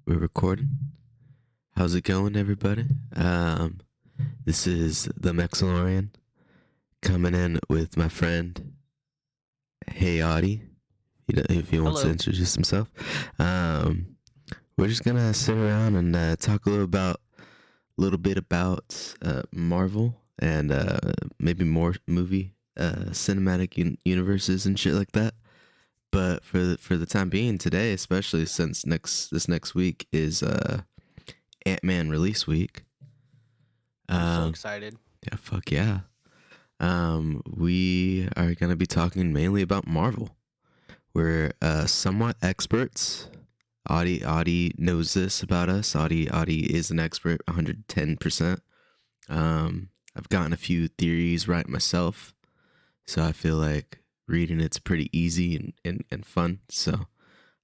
we're recording. How's it going, everybody? This is the Mexilorian coming in with my friend, Hey Oddie. If he wants to Hello. introduce himself, we're just gonna sit around and talk a little bit about Marvel and maybe more movie cinematic universes and shit like that. But for the time being, today, especially since this next week is Antman release week. I'm so excited. Yeah, fuck yeah. We are gonna be talking mainly about Marvel. We're somewhat experts. Audie knows this about us. Audie is an expert, 110%. I've gotten a few theories right myself, so I feel like reading it's pretty easy and fun. So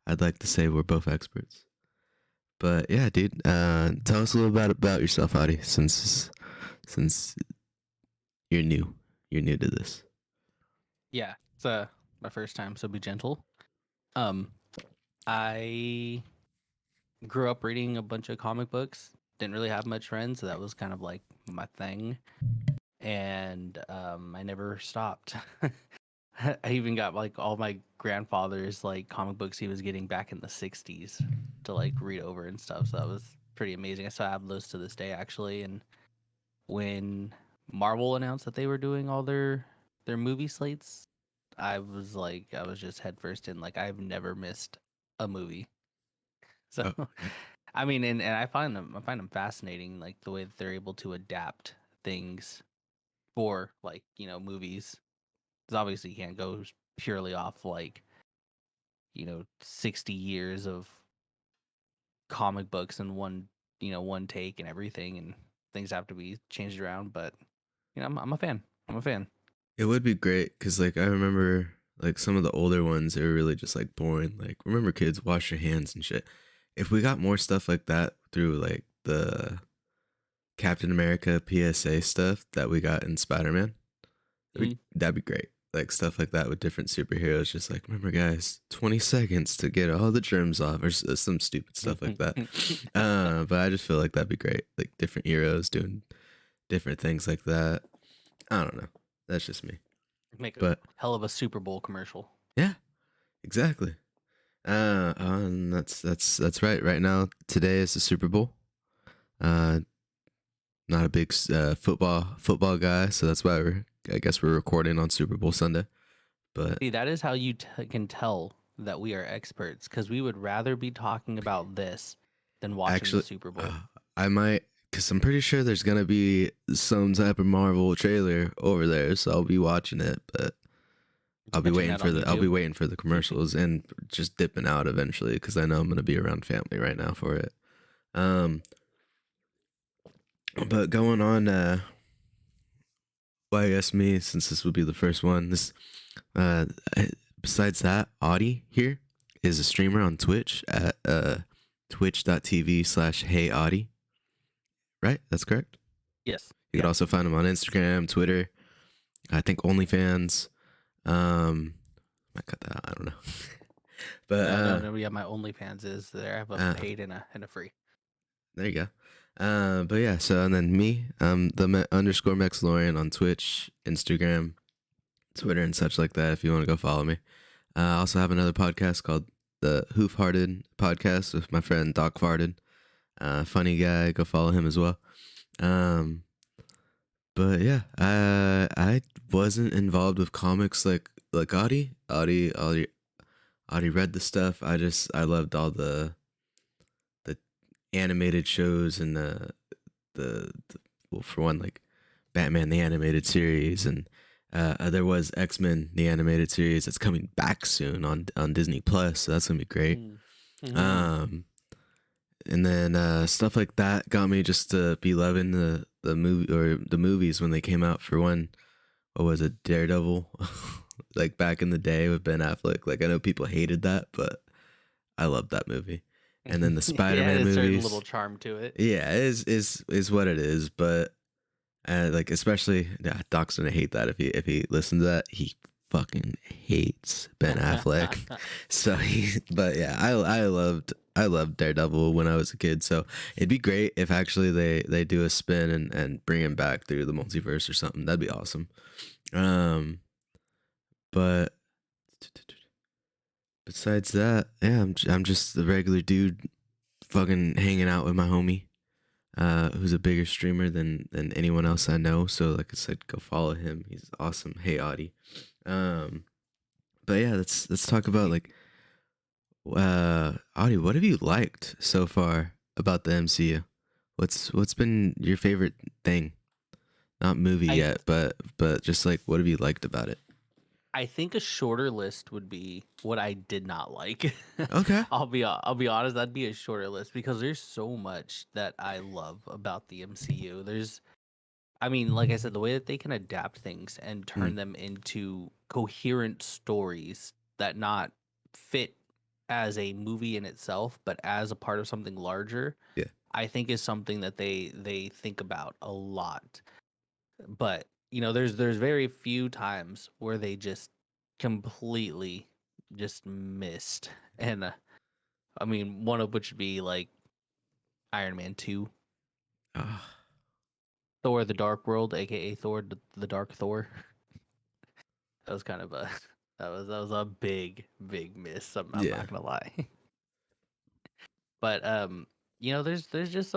I'd like to say we're both experts. But yeah, dude, tell us a little bit about yourself, Audie, since you're new to this. Yeah, it's my first time, so be gentle. Um, I grew up reading a bunch of comic books. Didn't really have much friends, so that was kind of like my thing. And I never stopped. I even got like all my grandfather's like comic books he was getting back in the '60s to like read over and stuff. So that was pretty amazing. I still have those to this day, actually. And when Marvel announced that they were doing all their movie slates, I was just headfirst in. Like, I've never missed a movie. So, Oh, I mean, and I find them fascinating, like the way that they're able to adapt things for like movies. Because obviously you can't go purely off like 60 years of comic books in one take and everything, and things have to be changed around. But I'm a fan. I'm a fan. it would be great because like I remember like some of the older ones, they were really just like boring. Like remember kids wash your hands and shit. If we got more stuff like that through like the Captain America PSA stuff that we got in Spider Man, Mhm. that'd be great. Like stuff like that with different superheroes. Just like remember, guys, 20 seconds to get all the germs off, or some stupid stuff like that. But I just feel like that'd be great. Like different heroes doing different things like that. I don't know. That's just me. Make a But hell of a Super Bowl commercial. yeah, exactly. And that's right. Right now, today is the Super Bowl. Uh, not a big football guy, so that's why I guess we're recording on Super Bowl Sunday. But See, that is how you can tell that we are experts, because we would rather be talking about this than watching the actually, Super Bowl. I might, because I'm pretty sure there's gonna be some type of Marvel trailer over there, so I'll be watching it. But Catching that on I'll be YouTube. waiting for the commercials and just dipping out eventually because I know I'm gonna be around family right now for it. Um, but going on, well, I guess me, since this would be the first one. Uh, besides that, Audie here is a streamer on Twitch at twitch.tv/Hey Audie. Right, that's correct. Yes. You could Yeah. also find him on Instagram, Twitter. I think OnlyFans. Might cut that out. I don't know. But No. Yeah, my OnlyFans is there. I have a uh, paid and a free. there you go. But yeah, so and then me, underscore Mexilorian on Twitch, Instagram, Twitter, and such like that. If you want to go follow me, I also have another podcast called the Hoof Hearted Podcast with my friend Doc Farted. Funny guy, go follow him as well. But yeah, I wasn't involved with comics like Audie read the stuff. I loved all the animated shows and the well, for one, like Batman the animated series, and there was X-Men the animated series that's coming back soon on Disney Plus, so that's gonna be great. Um, and then stuff like that got me just to be loving the movie or the movies when they came out. For one, what was it, Daredevil? Like back in the day with Ben Affleck. Like I know people hated that, but I loved that movie. And then the Yeah, it Spider-Man has a certain movies. little charm to it. Yeah, it is what it is. But like especially, yeah, Doc's gonna hate that if he listens to that. He fucking hates Ben Affleck. So but yeah, I loved I loved Daredevil when I was a kid, so it'd be great if actually they do a spin and bring him back through the multiverse or something. That'd be awesome. Um, but besides that, yeah, I'm just the regular dude, fucking hanging out with my homie, who's a bigger streamer than anyone else I know. So like I said, go follow him. He's awesome. Hey, Audie. Um, but yeah, let's talk about like, Audie, what have you liked so far about the MCU? What's been your favorite thing? Not movie I yet, but just like what have you liked about it? I think a shorter list would be what I did not like. Okay. I'll be honest, that'd be a shorter list because there's so much that I love about the MCU. I mean, like I said, the way that they can adapt things and turn Mm, them into coherent stories that not fit as a movie in itself, but as a part of something larger, yeah. I think is something that they think about a lot. But there's very few times where they just completely just missed. And I mean, one of which would be like Iron Man 2, Ah, Thor: The Dark World, aka Thor: The Dark Thor. That was kind of a that was a big miss. I'm yeah. not gonna lie. But there's just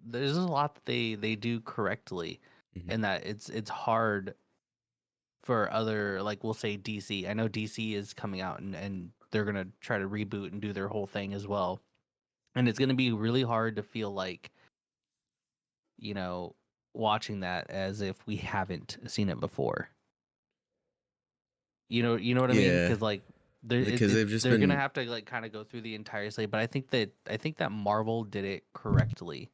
there's a lot that they do correctly, Mhm. and that it's hard for other, like, we'll say DC. I know DC is coming out and they're gonna try to reboot and do their whole thing as well, and it's gonna be really hard to feel like you know watching that as if we haven't seen it before. You know what I mean? Yeah, Because like because they've just they're gonna been. have to like kind of go through the entire slate, but I think that Marvel did it correctly,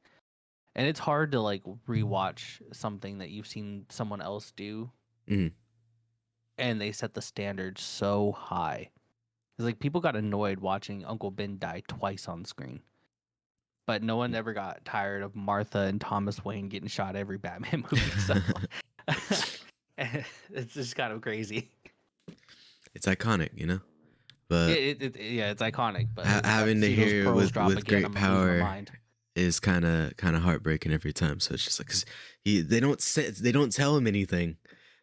and it's hard to like rewatch something that you've seen someone else do, Mhm. and they set the standard so high. 'Cause, like, people got annoyed watching Uncle Ben die twice on screen, but no one ever got tired of Martha and Thomas Wayne getting shot every Batman movie. So it's just kind of crazy. It's iconic, But Yeah, it's iconic. But if I having to see those hear pearls drop with again, great I'm gonna lose my power mind. is kind of heartbreaking every time. So it's just like, 'cause they don't tell him anything.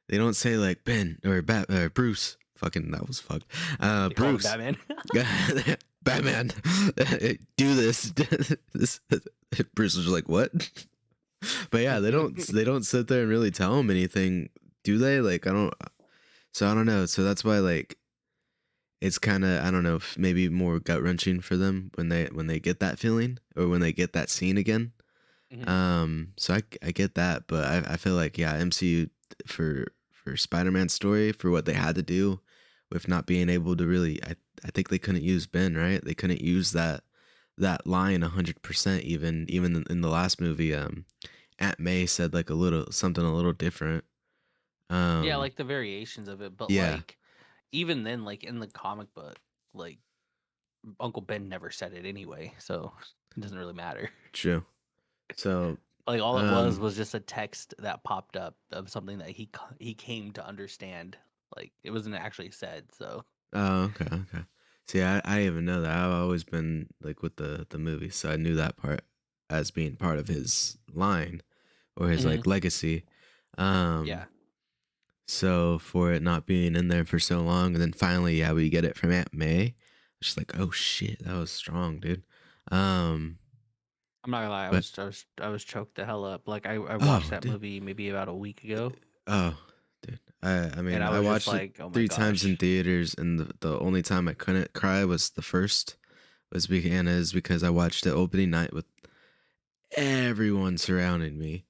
They don't say like Ben or Bruce. Fucking that was fucked. They call him Bruce, Batman. Batman, do this. this. Bruce was just like, what? But yeah, they don't sit there and really tell him anything, do they? Like I don't. So I don't know. So that's why like it's kind of, I don't know, if maybe more gut wrenching for them when they get that feeling or when they get that scene again. Mhm. So I get that, but I feel like, yeah, MCU for Spider-Man's story, for what they had to do with not being able to really, I think they couldn't use Ben, right? They couldn't use that line 100%. Even in the last movie, Aunt May said like a little something a little different. Yeah, Um, like the variations of it, but yeah, like even then, like in the comic book, like Uncle Ben never said it anyway, so it doesn't really matter. true. So, Like all it um, was just a text that popped up of something that he came to understand. Like it wasn't actually said. So oh, okay, okay. See, I didn't even know that. I've always been like with the movie, so I knew that part as being part of his line or his Mhm. like legacy. Um, Yeah, so for it not being in there for so long, and then finally, yeah, we get it from Aunt May. Just like, oh shit, that was strong, dude. Um, I'm not gonna lie. but I was choked the hell up. Like I watched oh, that dude, movie maybe about a week ago, oh, dude. I and mean, I I was just watched it like, oh my 3 times in gosh, theaters, and the only time I couldn't cry was the first. Is because I watched the opening night with everyone surrounding me.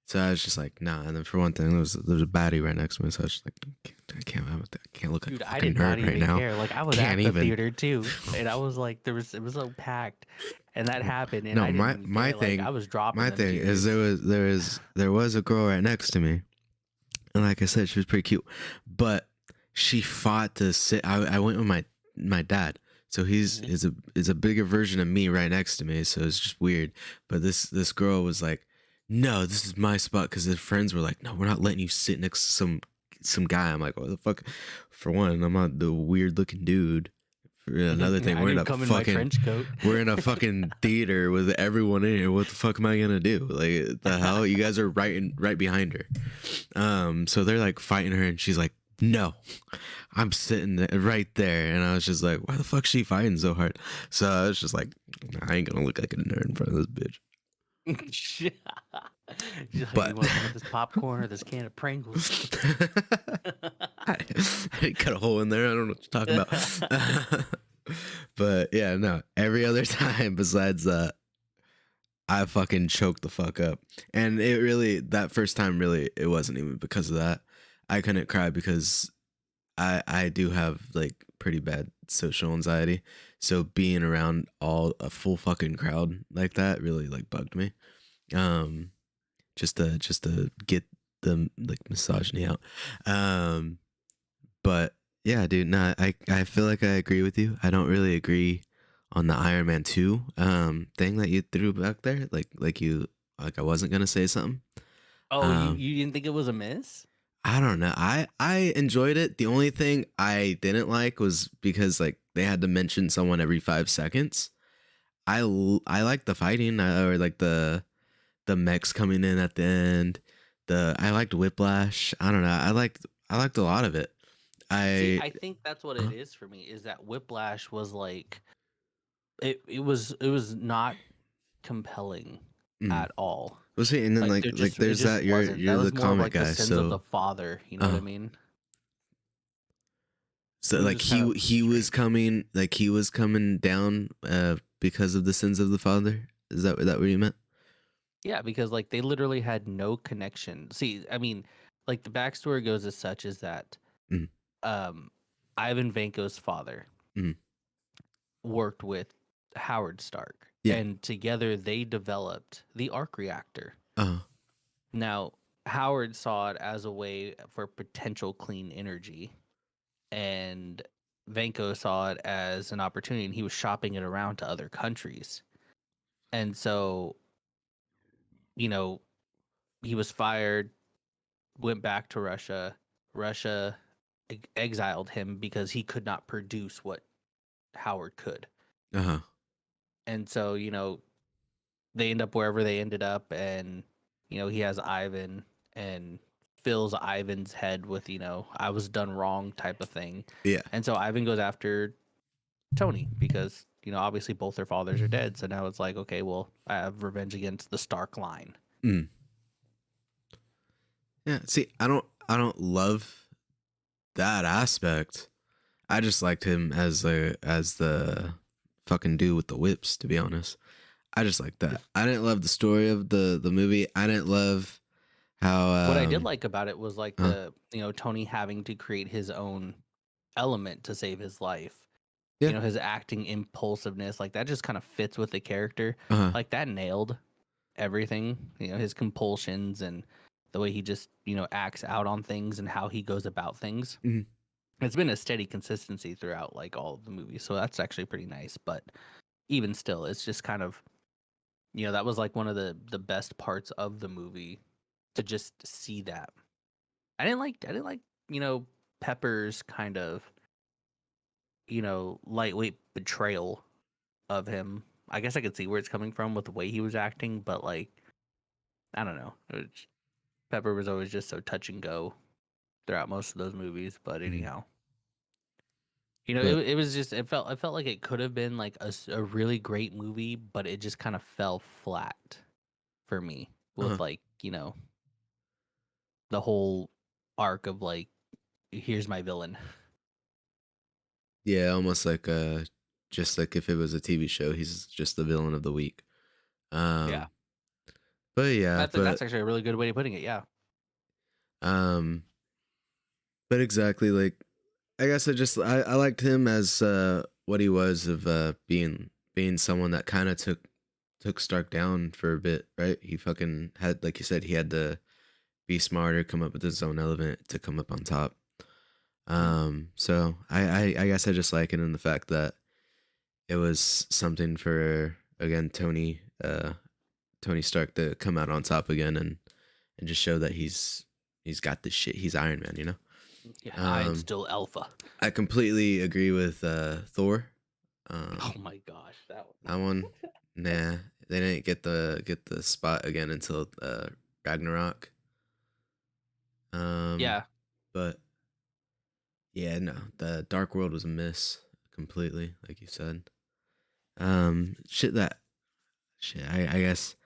So I was just like, nah. And then for one thing, there was a baddie right next to me, so I was just like, I can't look like dude, a I fucking did not nerd right even now. care. Like I was Can't at the even. theater too, and I was like, it was so packed, and that happened, and No, I didn't my even my care. Like I thing, was dropping my them thing is tears. there was a girl right next to me, and like I said, she was pretty cute, but she fought to sit. I went with my dad, so he's Mhm. is a bigger version of me right next to me, so it's just weird. But this girl was like, "No, this is my spot," because his friends were like, "No, we're not letting you sit next to some guy." I'm like, "What the fuck?" For one, I'm not the weird looking dude. Another thing, I didn't come in my trench coat. we're in a fucking theater with everyone in here. What the fuck am I gonna do? Like the hell, you guys are right behind her. So they're like fighting her, and she's like, "No, I'm sitting right there." And I was just like, "Why the fuck is she fighting so hard?" So I was just like, "I ain't gonna look like a nerd in front of this bitch." She's like, But you want some of this popcorn or this can of Pringles? I cut a hole in there. I don't know what you're talking about. But yeah, no. Every other time besides that, I fucking choked the fuck up. And it really, that first time, really, it wasn't even because of that. I couldn't cry because I do have like pretty bad social anxiety. So being around a full fucking crowd like that really like bugged me. Um, just to get the like misogyny out. Um, but yeah, dude, no, I feel like I agree with you. I don't really agree on the Iron Man 2 thing that you threw back there. Like I wasn't gonna say something. Oh, you Um you didn't think it was a miss? I don't know. I enjoyed it. The only thing I didn't like was because like they had to mention someone every 5 seconds. I like the fighting, or like the mechs coming in at the end. I liked Whiplash. I don't know. I liked a lot of it. See, I I think that's what uh, it is for me. Is that Whiplash was like it was not compelling mm. at all. We'll see. And then Like like it there's just that wasn't. you're That the was more of comic like the guy, sins of the so father. You know what I uh mean? so It was like just kind of strange. he was coming down because of the sins of the father. Is that what you meant? Yeah, because like they literally had no connection. See, I mean, like the backstory goes as such is that Mm, um Ivan Vanko's father mm. worked with Howard Stark, Yeah. and together they developed the arc reactor. Uh Now, Howard saw it as a way for potential clean energy, and Vanko saw it as an opportunity, and he was shopping it around to other countries. And so, you know, he was fired, went back to Russia. Russia exiled him because he could not produce what Howard could. huh. And so, they end up wherever they ended up, and he has Ivan and fills Ivan's head with I was done wrong type of thing. Yeah. And so Ivan goes after Tony because obviously both their fathers are dead, so now it's like, okay, well, I have revenge against the Stark line. Mm. Yeah. See, I don't love that aspect. I just liked him as the fucking dude with the whips, to be honest. I just like that. I didn't love the story of the movie. I didn't love how What I did like about it was like uh, the Tony having to create his own element to save his life. yeah. His acting impulsiveness, like that just kind of fits with the character. Uh Like that nailed everything. His compulsions and the way he just acts out on things and how he goes about things. mhm. It's been a steady consistency throughout like all of the movies, so that's actually pretty nice. But even still, it's just kind of that was like one of the best parts of the movie to just see that. I didn't like Pepper's kind of lightweight betrayal of him. I guess I could see where it's coming from with the way he was acting, but like I don't know. Pepper was always just so touch and go throughout most of those movies. But Mhm. anyhow, But it was just it felt like it could have been like a really great movie, but it just kind of fell flat for me with uh like the whole arc of like here's my villain. yeah, almost like just like if it was a TV show, he's just the villain of the week. Yeah, Um but yeah, that's actually a really good way of putting it. Yeah. um but exactly, like I guess I liked him as what he was of being someone that kind of took Stark down for a bit, right? He fucking had, like you said, he had to be smarter, come up with his own element to come up on top. Mhm. So I guess I just like it in the fact that it was something for, again, Tony Stark to come out on top again, and just show that he's got this shit. He's Iron Man, you know. Yeah, I'm Um, still alpha. I completely agree with Thor. Oh my gosh, that That one. one, nah, they didn't get the spot again until Ragnarok. Um, Yeah. but yeah, no, the Dark World was a miss completely, like you said. Shit that shit. I guess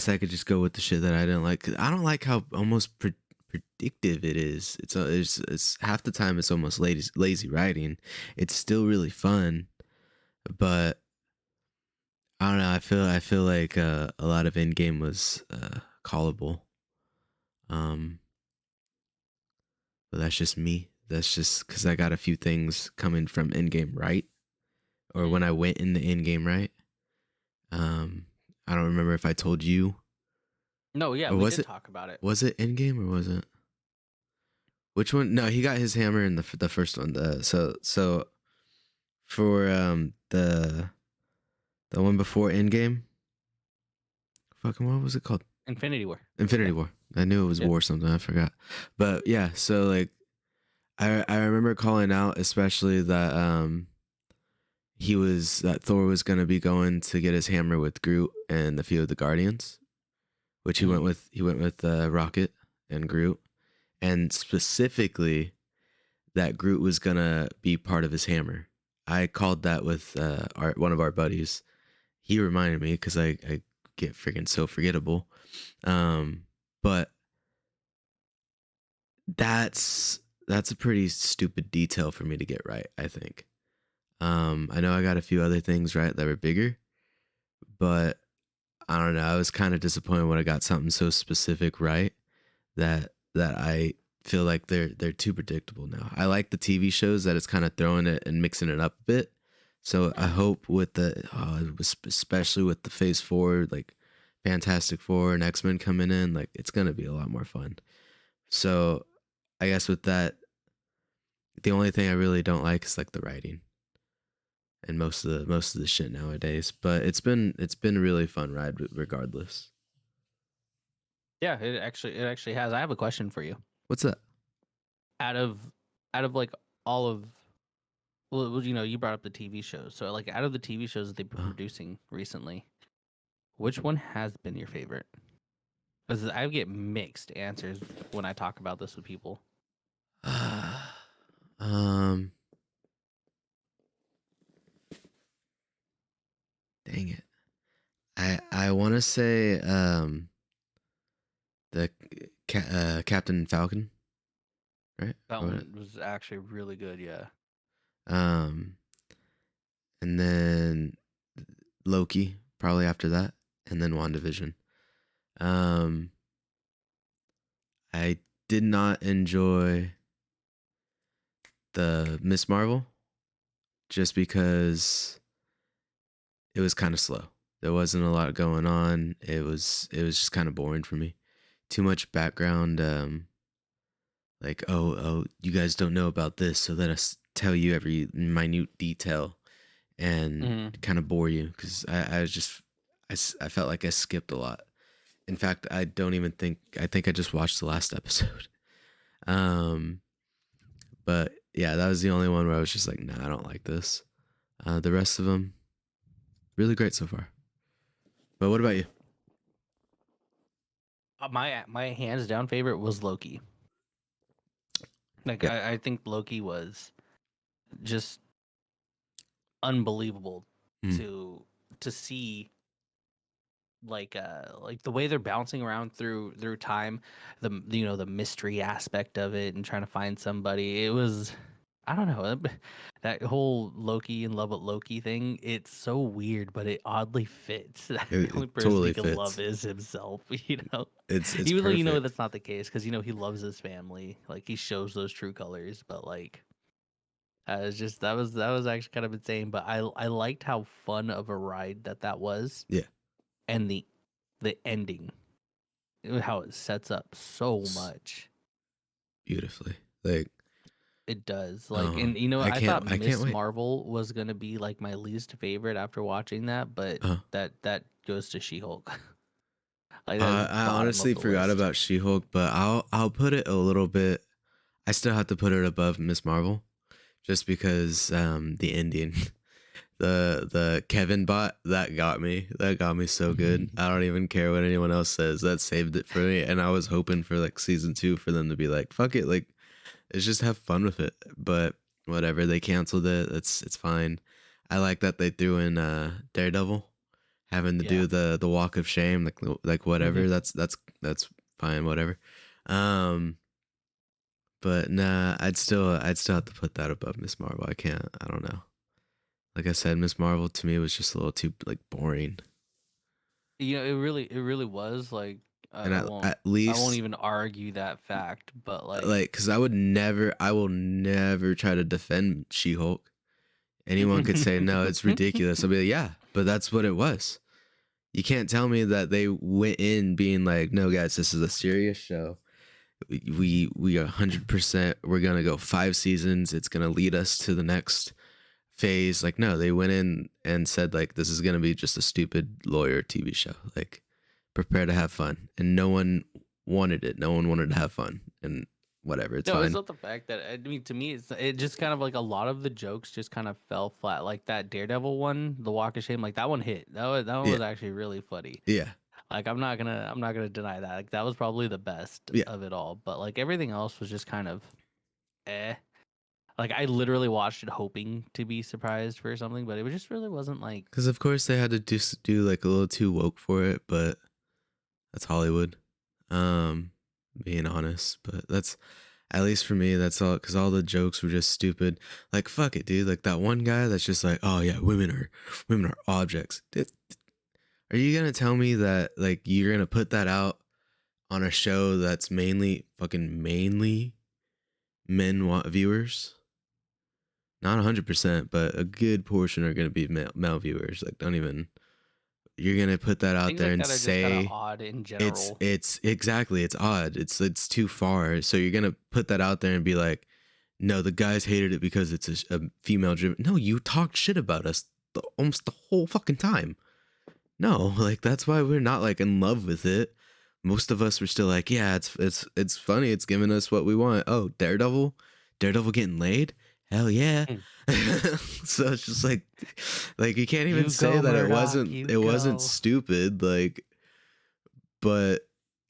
I could just go with the shit that I didn't like. 'Cause I don't like how almost predictive it is. It's half the time it's almost lazy writing. It's still really fun, but I don't know. I feel like a lot of in game was callable. Um, but that's just me. That's just because I got a few things coming from in game right, or when Mm. I went in the in game right. Um, I don't remember if I told you, No, yeah, or we was did it talk about it. was it in game or was it which one? No, he got his hammer in the first one. So for the one before in game, fucking what was it called? Infinity War. Infinity Yeah. War. I knew it was Yeah. War something. I forgot. But yeah, so like I remember calling out especially that that Thor was gonna be going to get his hammer with Groot and a few of the Guardians, which Mhm. he went with Rocket and Groot, and specifically that Groot was gonna be part of his hammer. I called that with one of our buddies. He reminded me because I get freaking so forgettable. Um, but that's a pretty stupid detail for me to get right, I think. I know I got a few other things right that were bigger, but I don't know. I was kind of disappointed when I got something so specific right that I feel like they're too predictable now. I like the TV shows that it's kind of throwing it and mixing it up a bit. So I Mhm. hope with especially with the Phase 4, like Fantastic Four and X-Men coming in, like it's gonna be a lot more fun. So I guess with that, the only thing I really don't like is like the writing and most of the shit nowadays. But it's been a really fun ride regardless. Yeah, it actually has. I have a question for you. What's that? Out of like all of well, you brought up the TV shows. So like out of the TV shows that they've been Uh, producing recently, which one has been your favorite? Because I get mixed answers when I talk about this with people. um, dang it. I want to say the Captain Falcon, right? That Or one was actually really good. Yeah. um, and then Loki probably after that, and then WandaVision. Um, I did not enjoy the Miss Marvel just because it was kind of slow. There wasn't a lot going on. It was just kind of boring for me. Too much background. Like oh you guys don't know about this, so let us tell you every minute detail and Hmm. kind of bore you because I was just I felt like I skipped a lot. In fact, I think I just watched the last episode. Um, but yeah, that was the only one where I was just like, nah, I don't like this. The rest of them really great so far. But what about you? My hands down favorite was Loki. Like Yeah. I think Loki was just unbelievable Mm. to see like the way they're bouncing around through time, the mystery aspect of it and trying to find somebody. It was, I don't know, that whole Loki in love with Loki thing. It's so weird, but it oddly fits. The It only person he totally can love fits. is himself. You know, It's even though perfect. that's not the case because he loves his family. Like he shows those true colors, but like. It's just that was actually kind of insane, but I liked how fun of a ride that was, Yeah. and the ending, how it sets up so S- much. Beautifully. Like, It does. Like, and I I thought can't Miss wait. Marvel was gonna be like my least favorite after watching that, but Uh, that goes to She-Hulk. Like that's I bottom of honestly the forgot list. about She-Hulk, but I'll put it a little bit. I still have to put it above Miss Marvel, just because the ending. The Kevin bot that got me. That got me so good. I don't even care what anyone else says. That saved it for me. And I was hoping for like season 2 for them to be like, fuck it, like let's just have fun with it. But whatever, they canceled it. It's fine. I like that they threw in Daredevil having to Yeah. do the walk of shame, like Hmm. whatever. That's fine, whatever. Um, but nah, I'd still have to put that above Miss Marvel. I can't. I don't know. Like I said, Miss Marvel to me was just a little too like boring. It really was like And at I won't least even argue that fact, but like, like, cause I will never try to defend She-Hulk. Anyone could say no, it's ridiculous. I'll be like, yeah, but that's what it was. You can't tell me that they went in being like, no, guys, this is a serious show. We are 100%. We're gonna go 5 seasons. It's gonna lead us to the next phase. Like, no, they went in and said like, this is gonna be just a stupid lawyer TV show. Like, prepare to have fun, and no one wanted it. No one wanted to have fun, and whatever, it's no, it's fine. not the fact that, I mean, to me, it just kind of like a lot of the jokes just kind of fell flat. Like that Daredevil one, the Walk of Shame, like that one hit. That one Yeah, was actually really funny. yeah, Like I'm not gonna deny that. Like that was probably the best yeah. of it all. But like everything else was just kind of eh. Like I literally watched it hoping to be surprised for something, but it just really wasn't like. Because of course they had to do like a little too woke for it, but that's Hollywood. Um, being honest, but that's at least for me. That's all because all the jokes were just stupid. Like fuck it, dude. Like that one guy that's just like, oh yeah, women are objects. Are you gonna tell me that like you're gonna put that out on a show that's mainly men viewers? Not 100%, but a good portion are gonna be male viewers. Like don't even. You're gonna put that out Things there like and that are just kind of say odd in it's general. it's exactly it's odd. It's too far. So you're gonna put that out there and be like, no, the guys hated it because it's a female driven. No, you talked shit about us almost the whole fucking time. No, like that's why we're not like in love with it. Most of us were still like, yeah, it's funny. It's giving us what we want. Oh, Daredevil getting laid. Hell yeah. Mm. So it's just like you can't even You say go, that Murdoch. You it wasn't go. stupid. Like, but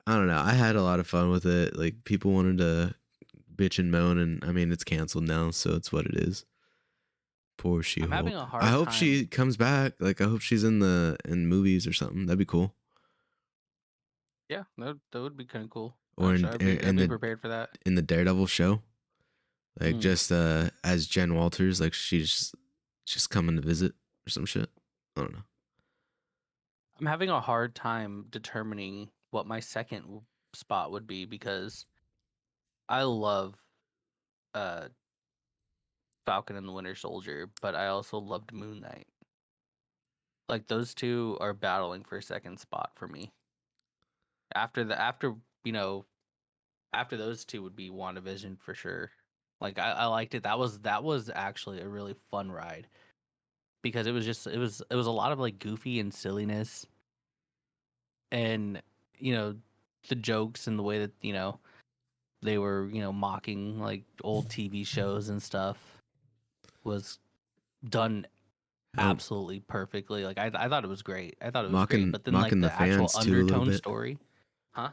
I don't know. I had a lot of fun with it. Like people wanted to bitch and moan, and I mean it's canceled now, so it's what it is. Poor She I'm having Hulk. a I hard hope time. she comes back. Like I hope she's in movies or something. That'd be cool. Yeah, that would be kind of cool. Or Sure, I'd be prepared for that. in the Daredevil show, like Mm. just as Jen Walters, like she's just coming to visit or some shit. I don't know. I'm having a hard time determining what my second spot would be because I love uh Falcon and the Winter Soldier, but I also loved Moon Knight. Like those two are battling for second spot for me. After you know after those two would be WandaVision for sure. Like I liked it. That was actually a really fun ride because it was a lot of like goofy and silliness and you know the jokes and the way that they were mocking like old TV shows and stuff was done Um, absolutely perfectly. Like I thought it was great. I thought it was great. mocking But then like mocking the the actual fans too a little undertone bit. story, huh?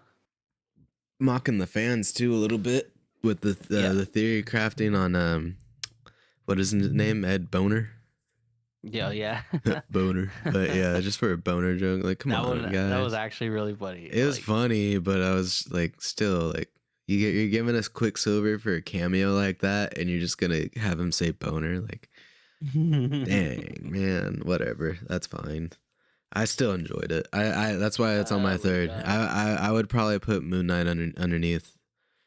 Mocking the fans too a little bit with Yeah, the theory crafting on what is his name, Ed Boner. yeah, yeah. Boner, but yeah, just for a boner joke. Like, come on, That was guys. actually really funny. It was Like, funny, but I was like, still like, you're giving us Quicksilver for a cameo like that, and you're just gonna have him say boner. Like, dang, man, whatever. That's fine. I still enjoyed it. I that's why it's on my oh my third. god. I would probably put Moon Knight underneath,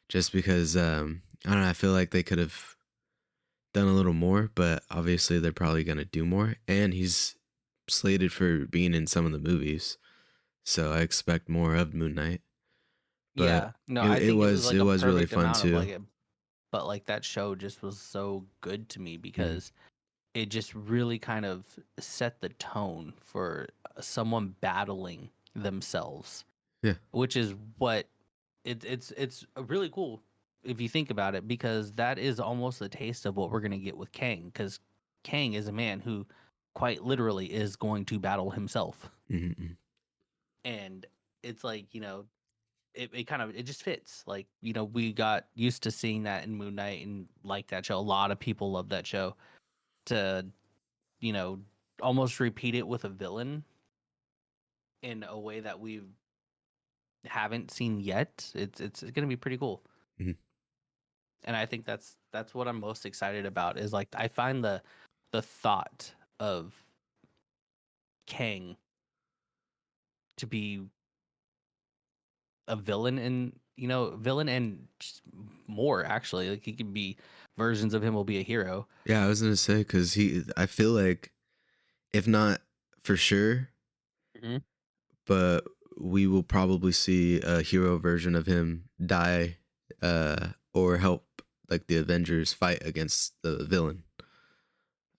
just because I don't know. I feel like they could have done a little more, but obviously they're probably gonna do more. And he's slated for being in some of the movies, so I expect more of Moon Knight. But Yeah. No, I it think it was was like it a was really perfect fun amount of too. like it, but like that show just was so good to me Mhm. because it just really kind of set the tone for someone battling themselves, Yeah, which is what it's really cool if you think about it because that is almost a taste of what we're gonna get with Kang because Kang is a man who quite literally is going to battle himself. Mm-hmm. And it's like, it kind of, it just fits. Like, we got used to seeing that in Moon Knight and like that show. A lot of people love that show. To, you know, almost repeat it with a villain in a way that we haven't seen yet, it's gonna be pretty cool. Mm-hmm. And I think that's what I'm most excited about, is like I find the thought of Kang to be a villain, and villain and just more, actually. Like, he could be, versions of him will be a hero. Yeah, I was gonna say because I feel like if not for sure, Mhm. but we will probably see a hero version of him die, or help like the Avengers fight against the villain.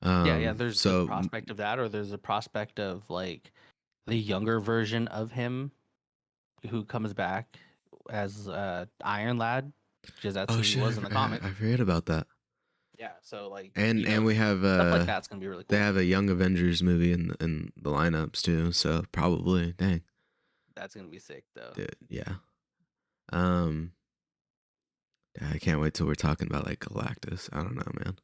Yeah, there's the So prospect of that, or there's a prospect of like the younger version of him who comes back as Iron Lad, because that's oh who he shit, was in the comic. I forget about that. Yeah, so like, And we have stuff like that's gonna be really they cool. have a Young Avengers movie in the lineups too. So probably, dang, That's gonna be sick though. dude, yeah. Um, I can't wait till we're talking about like Galactus. I don't know, man.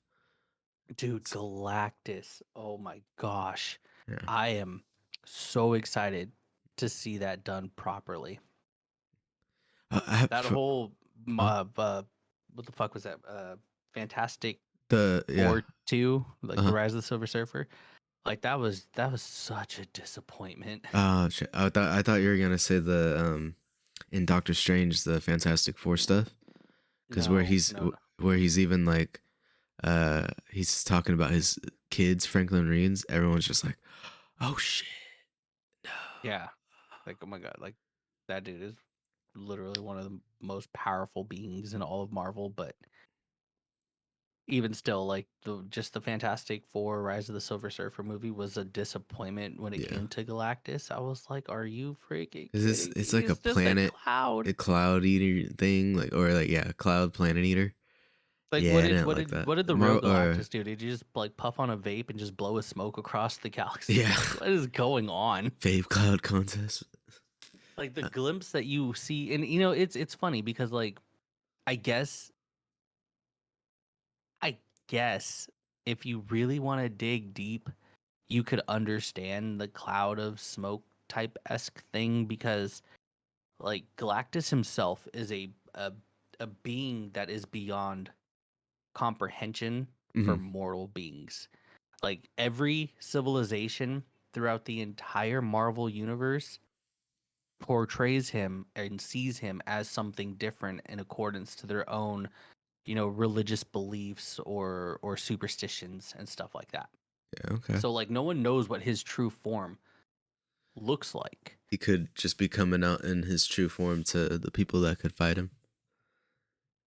Dude, Galactus. Oh my gosh. Yeah. I am so excited to see that done properly. I have That whole uh, what the fuck was that? Fantastic the yeah. Four 2, like the Uh-huh. Rise of the Silver Surfer. Like, that was such a disappointment. Oh shit. I thought you were gonna say the in Doctor Strange the Fantastic Four stuff, because No, no, no. where he's even like he's talking about his kids, Franklin Reeds. Everyone's just like, oh shit, no. Yeah. Like, oh my god, like, that dude is literally one of the most powerful beings in all of Marvel, but even still, like, the Fantastic Four Rise of the Silver Surfer movie was a disappointment when it Yeah, came to Galactus. I was like, are you freaking is this kidding it's me? like a It's just a planet, cloud. a cloud eater thing, like or like yeah, cloud planet eater. Like, Yeah, I didn't like that. what did the real More or Galactus do? Did he just like puff on a vape and just blow his smoke across the galaxy? yeah, Like, what is going on? vape cloud contest. Like, the Uh, glimpse that you see, and it's funny because, like, I guess I guess if you really want to dig deep, you could understand the cloud of smoke type esque thing, because like Galactus himself is a being that is beyond comprehension for mhm. mortal beings. Like, every civilization throughout the entire Marvel universe portrays him and sees him as something different in accordance to their own, religious beliefs or superstitions and stuff like that. Yeah, okay. So like, no one knows what his true form looks like. He could just be coming out in his true form to the people that could fight him,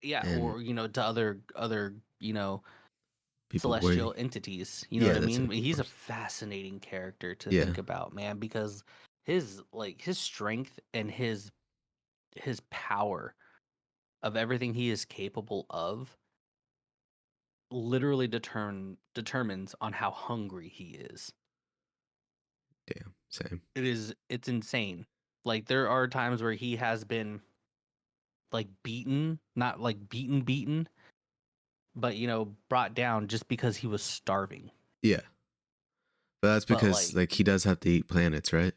Yeah, and or to other people worry. celestial entities. You know what Yeah, I that's mean? it. Of He's a course. fascinating character to Yeah, think about, man, because his strength and his power of everything he is capable of literally determines on how hungry he is. damn, same. It's insane. Like, there are times where he has been like beaten, not like beaten, but brought down just because he was starving. Yeah, but that's But because like, like he does have to eat planets, right?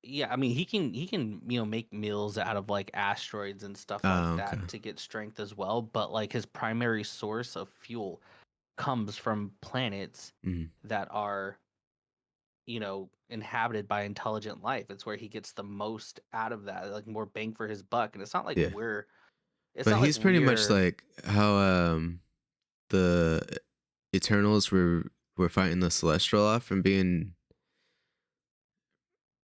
yeah, I mean, he can make meals out of like asteroids and stuff like Oh, okay. that to get strength as well, but like his primary source of fuel comes from planets Mhm. that are inhabited by intelligent life. It's where he gets the most out of that, like more bang for his buck. And Yeah, it's but not like he's pretty much we're like how the Eternals were fighting the Celestial off from being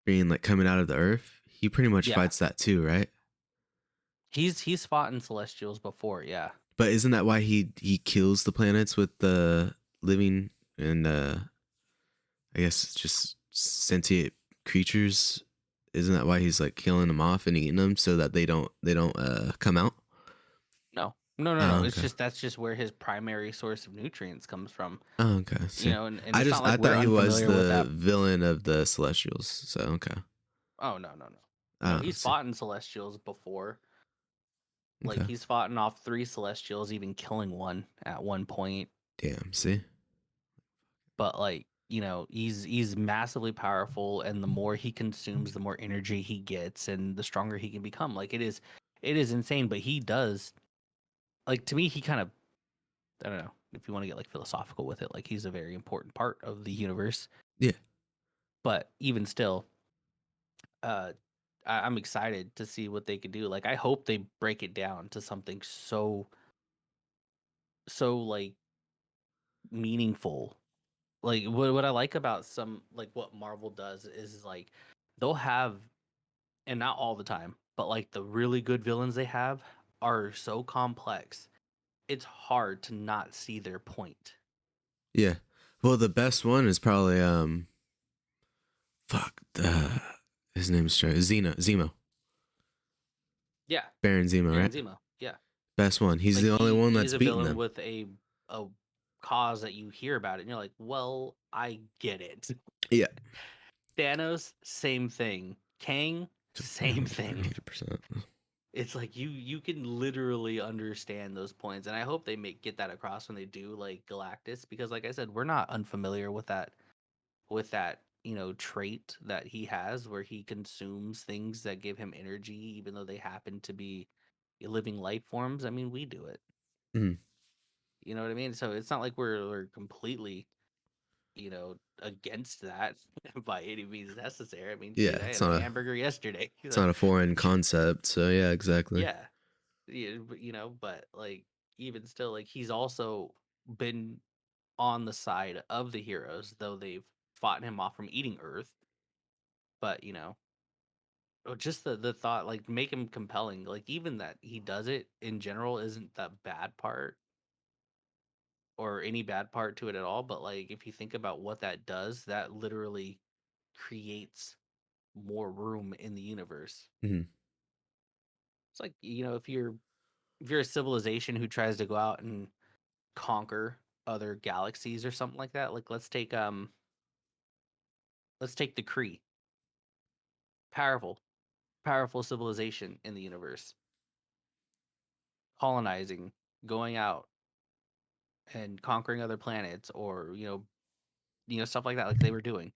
like coming out of the Earth. He pretty much yeah. fights that too, right? He's fought in Celestials before, yeah. But isn't that why he kills the planets with the living and I guess just sentient creatures? Isn't that why he's like killing them off and eating them so that they don't come out? No. No. Oh, It's okay. just that's just where his primary source of nutrients comes from. Oh, okay. You See, know, and it's not I like we're thought he was unfamiliar with the that. villain of the Celestials. So okay. Oh no. No, Oh, he's see. fought in Celestials before. Like Okay. he's fought in off 3 Celestials, even killing one at one point. Damn. See. But like, you know, he's massively powerful, and the more he consumes, the more energy he gets, and the stronger he can become. Like it is insane. But he does, like, to me, he kind of, I don't know if you want to get like philosophical with it. Like he's a very important part of the universe. Yeah. But even still, uh, I'm excited to see what they could do. Like I hope they break it down to something so like meaningful. Like what I like about some, like what Marvel does is like they'll have, and not all the time, but like the really good villains they have are so complex. It's hard to not see their point. Yeah. Well, the best one is probably fuck. His name's Zemo. Yeah, Baron Zemo, Baron right? Zemo. Yeah, Best one. He's like the only one he's that's a beaten villain them. with a cause that you hear about it, and you're like, well, I get it. Yeah. Thanos, same thing. Kang, same thing. 100%. It's like you can literally understand those points, and I hope they get that across when they do like Galactus, because like I said, we're not unfamiliar with that, you know, trait that he has where he consumes things that give him energy even though they happen to be living life forms. I mean, we do it. Mhm. You know what I mean? So it's not like we're completely, you know, against that by any means necessary. I mean, Yeah. shoot, I had a hamburger yesterday. It's not a foreign concept. So yeah, exactly. Yeah. Yeah, but, you know, but like even still, like he's also been on the side of the heroes, though they've fought him off from eating Earth. But you know, just the thought, like make him compelling. Like even that he does it in general isn't the bad part or any bad part to it at all. But like if you think about what that does, that literally creates more room in the universe. Hmm. It's like, you know, if you're a civilization who tries to go out and conquer other galaxies or something like that. Like let's take the Kree. Powerful, powerful civilization in the universe. Colonizing, going out and conquering other planets, or stuff like that, like they were doing.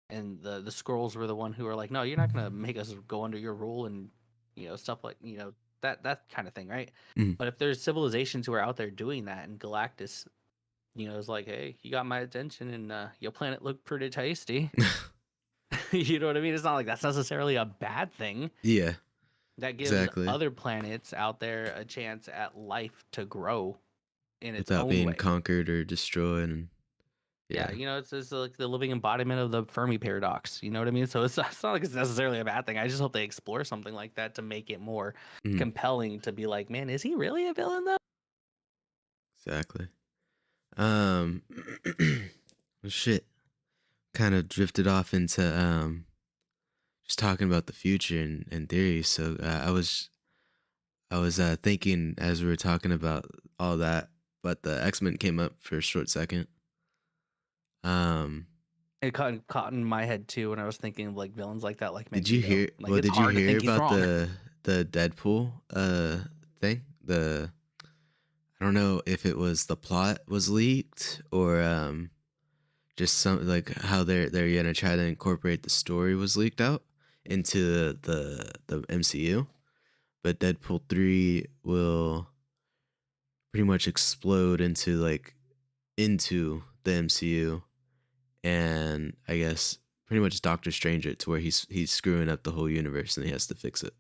And the scrolls were the one who were like, no, you're not gonna make us go under your rule, and stuff like that kind of thing, right? Hmm. But if there's civilizations who are out there doing that, and Galactus, is like, hey, you got my attention, and your planet looked pretty tasty. You know what I mean? It's not like that's necessarily a bad thing. Yeah. That gives Exactly. other planets out there a chance at life to grow in its Without own being way. conquered or destroyed, and Yeah, yeah. it's like the living embodiment of the Fermi paradox. You know what I mean? So it's not like it's necessarily a bad thing. I just hope they explore something like that to make it more Mhm. compelling to be like, man, is he really a villain though? Exactly. Um. Shit. Kind of drifted off into just talking about the future and theories. So I was thinking as we were talking about all that, but the X-Men came up for a short second. Um, It caught in my head too when I was thinking of like villains like that, like did you Magneto. hear? Like Well, it's did you hard to hear think he's about wrong. the Deadpool thing? The I don't know if it was the plot was leaked or just some like how they're gonna try to incorporate the story was leaked out into the MCU. But Deadpool 3 will pretty much explode into the MCU, and I guess pretty much Doctor Strange it to where he's screwing up the whole universe and he has to fix it.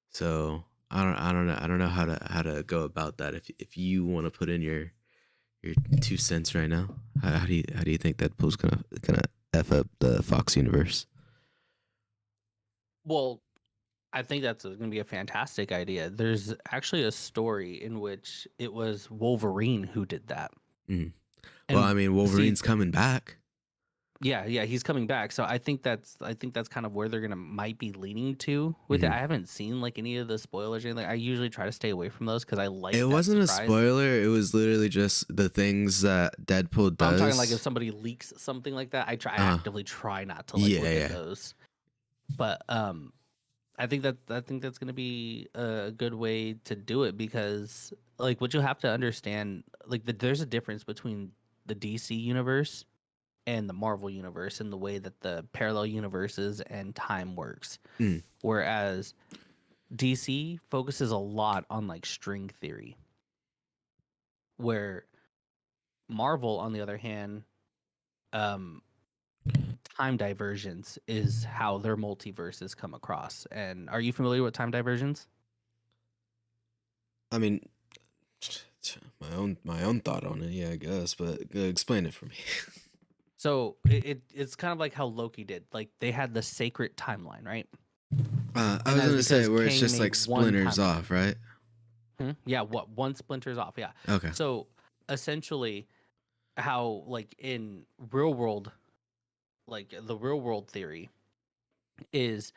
So I don't know how to go about that. If you want to put in your 2 cents right now, how do you think Deadpool's gonna f up the Fox universe? Well, I think that's going to be a fantastic idea. There's actually a story in which it was Wolverine who did that. Mm. Well, I And mean see, Wolverine's coming back. Yeah, he's coming back. So I think that's kind of where they're gonna might be leaning to with it. Hmm. I haven't seen like any of the spoilers or anything. I usually try to stay away from those because I It like that wasn't a surprise. spoiler. It was literally just the things that Deadpool I'm talking like if does. somebody leaks something like that, I Uh, actively try not to like yeah, look at yeah. those. But I think that's gonna be a good way to do it because like what you have to understand like there's a difference between the DC universe and the Marvel universe in the way that the parallel universes and time works. Mm, Whereas DC focuses a lot on like string theory, where Marvel, on the other hand, um, time diversions is how their multiverses come across. And are you familiar with time diversions? I mean, my own thought on it. Yeah, I guess, but explain it for me. So it's kind of like how Loki did. Like they had the sacred timeline, right? I And was that is gonna say because where it's Kang just made like one splinters timeline. off, right? Hmm? Yeah, what one splinters off. Yeah. Okay. So essentially, how like in real world, like the real world theory is,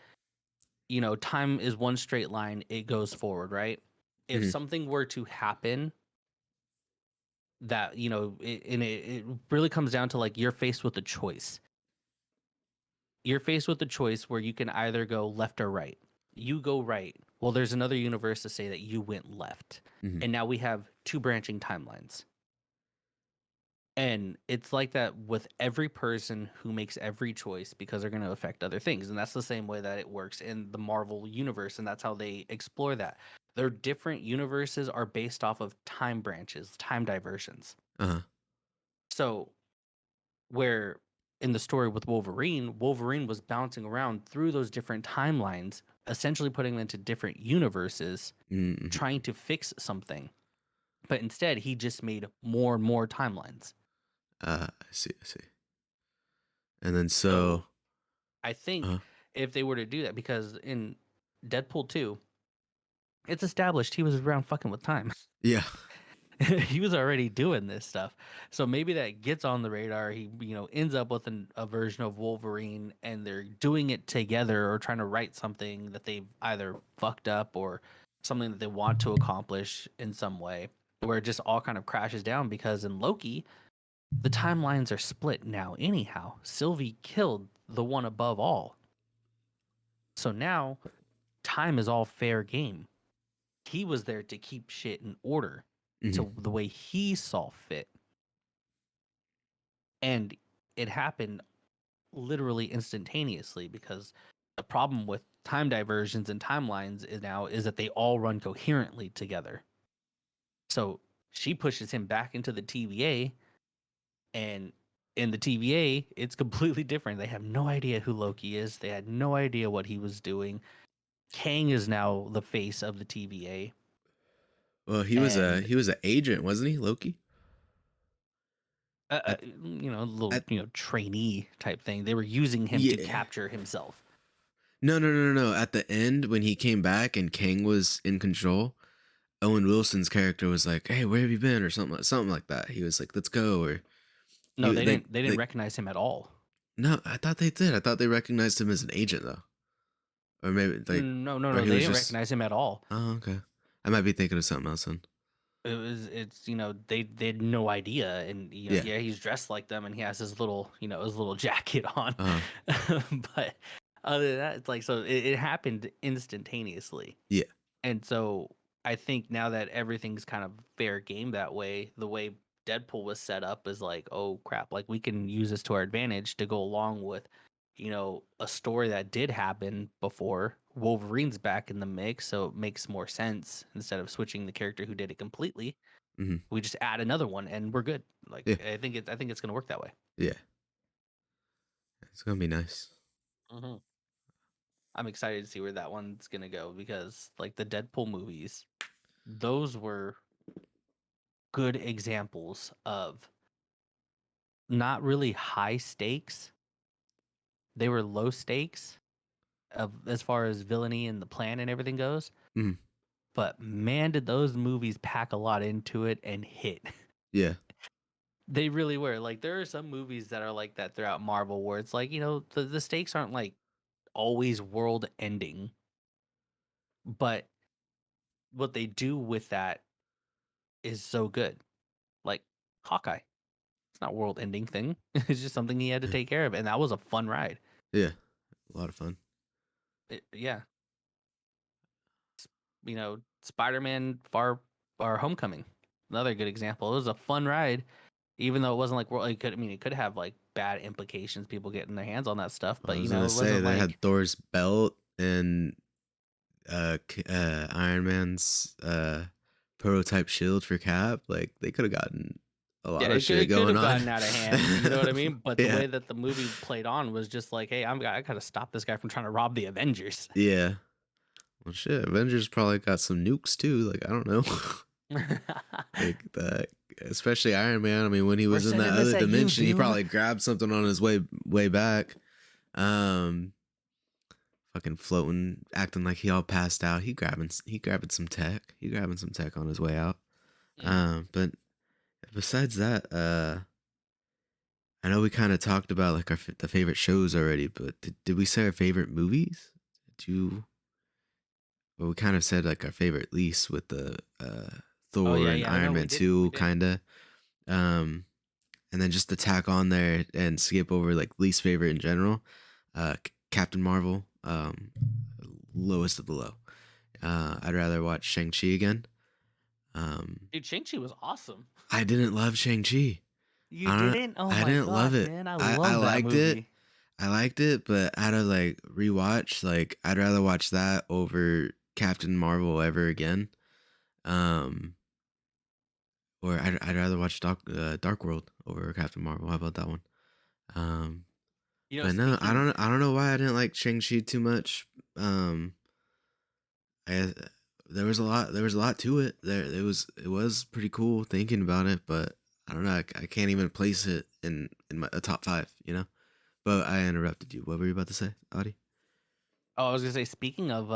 time is one straight line. It goes forward, right? If Hmm. something were to happen that it really comes down to like you're faced with a choice. You're faced with a choice where you can either go left or right. You go right. Well, there's another universe to say that you went left. Hmm. And now we have two branching timelines. And it's like that with every person who makes every choice because they're going to affect other things. And that's the same way that it works in the Marvel universe. And that's how they explore that. Their different universes are based off of time branches, time diversions. Uh-huh. So where in the story with Wolverine was bouncing around through those different timelines, essentially putting them into different universes, Mm-hmm. trying to fix something. But instead, he just made more and more timelines. I see. I see. And then so, So I think uh, if they were to do that, because in Deadpool 2, it's established he was around fucking with time. yeah. He was already doing this stuff. So maybe that gets on the radar. He, ends up with a version of Wolverine and they're doing it together or trying to write something that they've either fucked up or something that they want to accomplish in some way where it just all kind of crashes down because in Loki, the timelines are split now anyhow. Sylvie killed the one above all. So now time is all fair game. He was there to keep shit in order Hmm. to the way he saw fit. And it happened literally instantaneously because the problem with time diversions and timelines is that they all run coherently together. So she pushes him back into the TVA, and in the TVA, it's completely different. They have no idea who Loki is. They had no idea what he was doing. Kang is now the face of the TVA, Well, he was a and he was an agent, wasn't he, Loki? At, a little at trainee type thing. They were using him to yeah. capture himself. No, no, no, no, no. At the end, when he came back and Kang was in control, Owen Wilson's character was like, "Hey, where have you been?" or something like that. He was like, "Let's go." Or No, he they they didn't. They didn't they recognize him at all. no, I thought they did. I thought they recognized him as an agent though, or maybe like, No, no, or no. he They was didn't just. recognize him at all. Oh, okay. I might be thinking of something else then. It's they had no idea, and Yeah. yeah, he's dressed like them, and he has his little jacket on, Uh. but other than that, it's like so it happened instantaneously, Yeah. and so I think now that everything's kind of fair game that way, the way Deadpool was set up is like, oh crap, like we can use this to our advantage to go along with, a story that did happen before. Wolverine's back in the mix, so it makes more sense instead of switching the character who did it completely. Hmm. We just add another one and we're good. Like Yeah. I think it's gonna work that way. Yeah. It's gonna be nice. Hmm. I'm excited to see where that one's gonna go because like the Deadpool movies, those were good examples of not really high stakes. They were low stakes of as far as villainy and the plan and everything goes. Hmm. But man, did those movies pack a lot into it and hit. Yeah. They really were. Like there are some movies that are like that throughout Marvel where it's like, the stakes aren't like always world ending, but what they do with that is so good. Like Hawkeye. It's not world ending thing. It's just something he had to Yeah, take care of, and that was a fun ride. yeah, a lot of fun. Yeah. Spider-Man Far or Homecoming. Another good example. It was a fun ride, even though it wasn't like it could have like bad implications, people getting their hands on that stuff, I but was gonna it say wasn't they like had Thor's belt and Iron Man's prototype shield for Cap. Like they could have gotten a yeah, lot of it shit could going have on. gotten out of hand. You know what I mean? But the Yeah, way that the movie played on was just like, hey, I gotta stop this guy from trying to rob the Avengers. yeah. Well, shit. Avengers probably got some nukes too. Like I don't know. Like that, especially Iron Man. I mean, when he We're was in that sending this other at you, dimension, he Doom. probably grabbed something on his way back. Um, fucking floating, acting like he all passed out. He grabbing some tech. He grabbing some tech on his way out. Mm. But besides that, I know we kind of talked about like the favorite shows already, but did we say our favorite movies? Did you? Well, we kind of said like our favorite least with the Oh Thor yeah, and yeah. Iron No, we Man didn't. We 2 didn't. kind of. Um, and then just to tack on there and skip over like least favorite in general, Captain Marvel, lowest of the low. I'd rather watch Shang-Chi again. Um, Dude, Shang-Chi was awesome. I didn't love Shang-Chi. You I don't. didn't? Oh I my didn't love gosh, it. man. I I love that liked it. movie. I liked it, but out of like rewatch, like I'd rather watch that over Captain Marvel ever again. Um, or I'd rather watch Dark World over Captain Marvel. How about that one? Um, but no, I Speaking. don't know why I didn't like Shang-Chi too much. Um, I there was a lot to it. It was pretty cool thinking about it, but I don't know. I can't even place it in a top five. You know. But I interrupted you. What were you about to say, Audie? Oh, I was gonna say, speaking of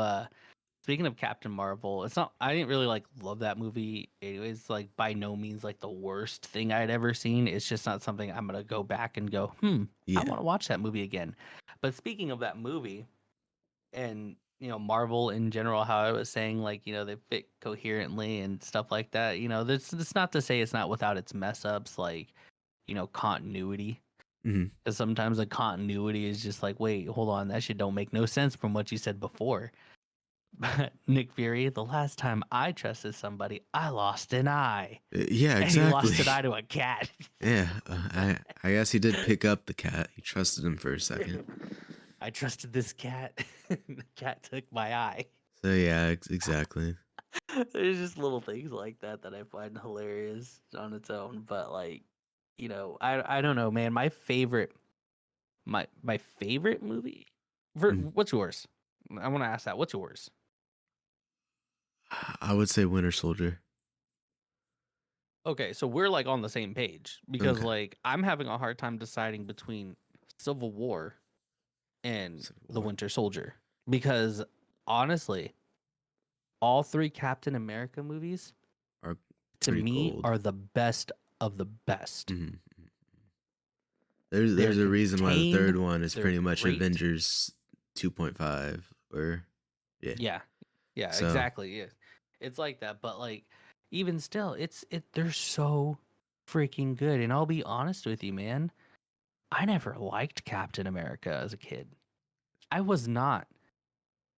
Captain Marvel, it's not. I didn't really like love that movie. It was like by no means like the worst thing I'd ever seen. It's just not something I'm gonna go back and go, I Yeah. want to watch that movie again. But speaking of that movie, and Marvel in general, how I was saying, like, they fit coherently and stuff like that. This it's not to say it's not without its mess ups, like, continuity. Hmm. Because sometimes the continuity is just like, wait, hold on, that shit don't make no sense from what you said before. But Nick Fury, the last time I trusted somebody, I lost an eye. Yeah, And he exactly. lost an eye to a cat. Yeah, I guess he did pick up the cat. He trusted him for a second. I trusted this cat. The cat took my eye. So yeah, exactly. There's just little things like that that I find hilarious on its own. But like, I don't know, man. My favorite movie. Mhm. What's yours? I want to ask that. What's yours? I would say Winter Soldier. Okay, so we're like on the same page because Okay. like I'm having a hard time deciding between Civil War and Civil The War Winter Soldier because honestly, all three Captain America movies are to pretty me gold. are the best of the best. Hmm. They're There's a reason why the third contained, one is they're pretty much great. Avengers 2.5 or yeah. Yeah. Yeah, So exactly. Yeah. It's like that, but like even still, they're so freaking good. And I'll be honest with you, man. I never liked Captain America as a kid. I was not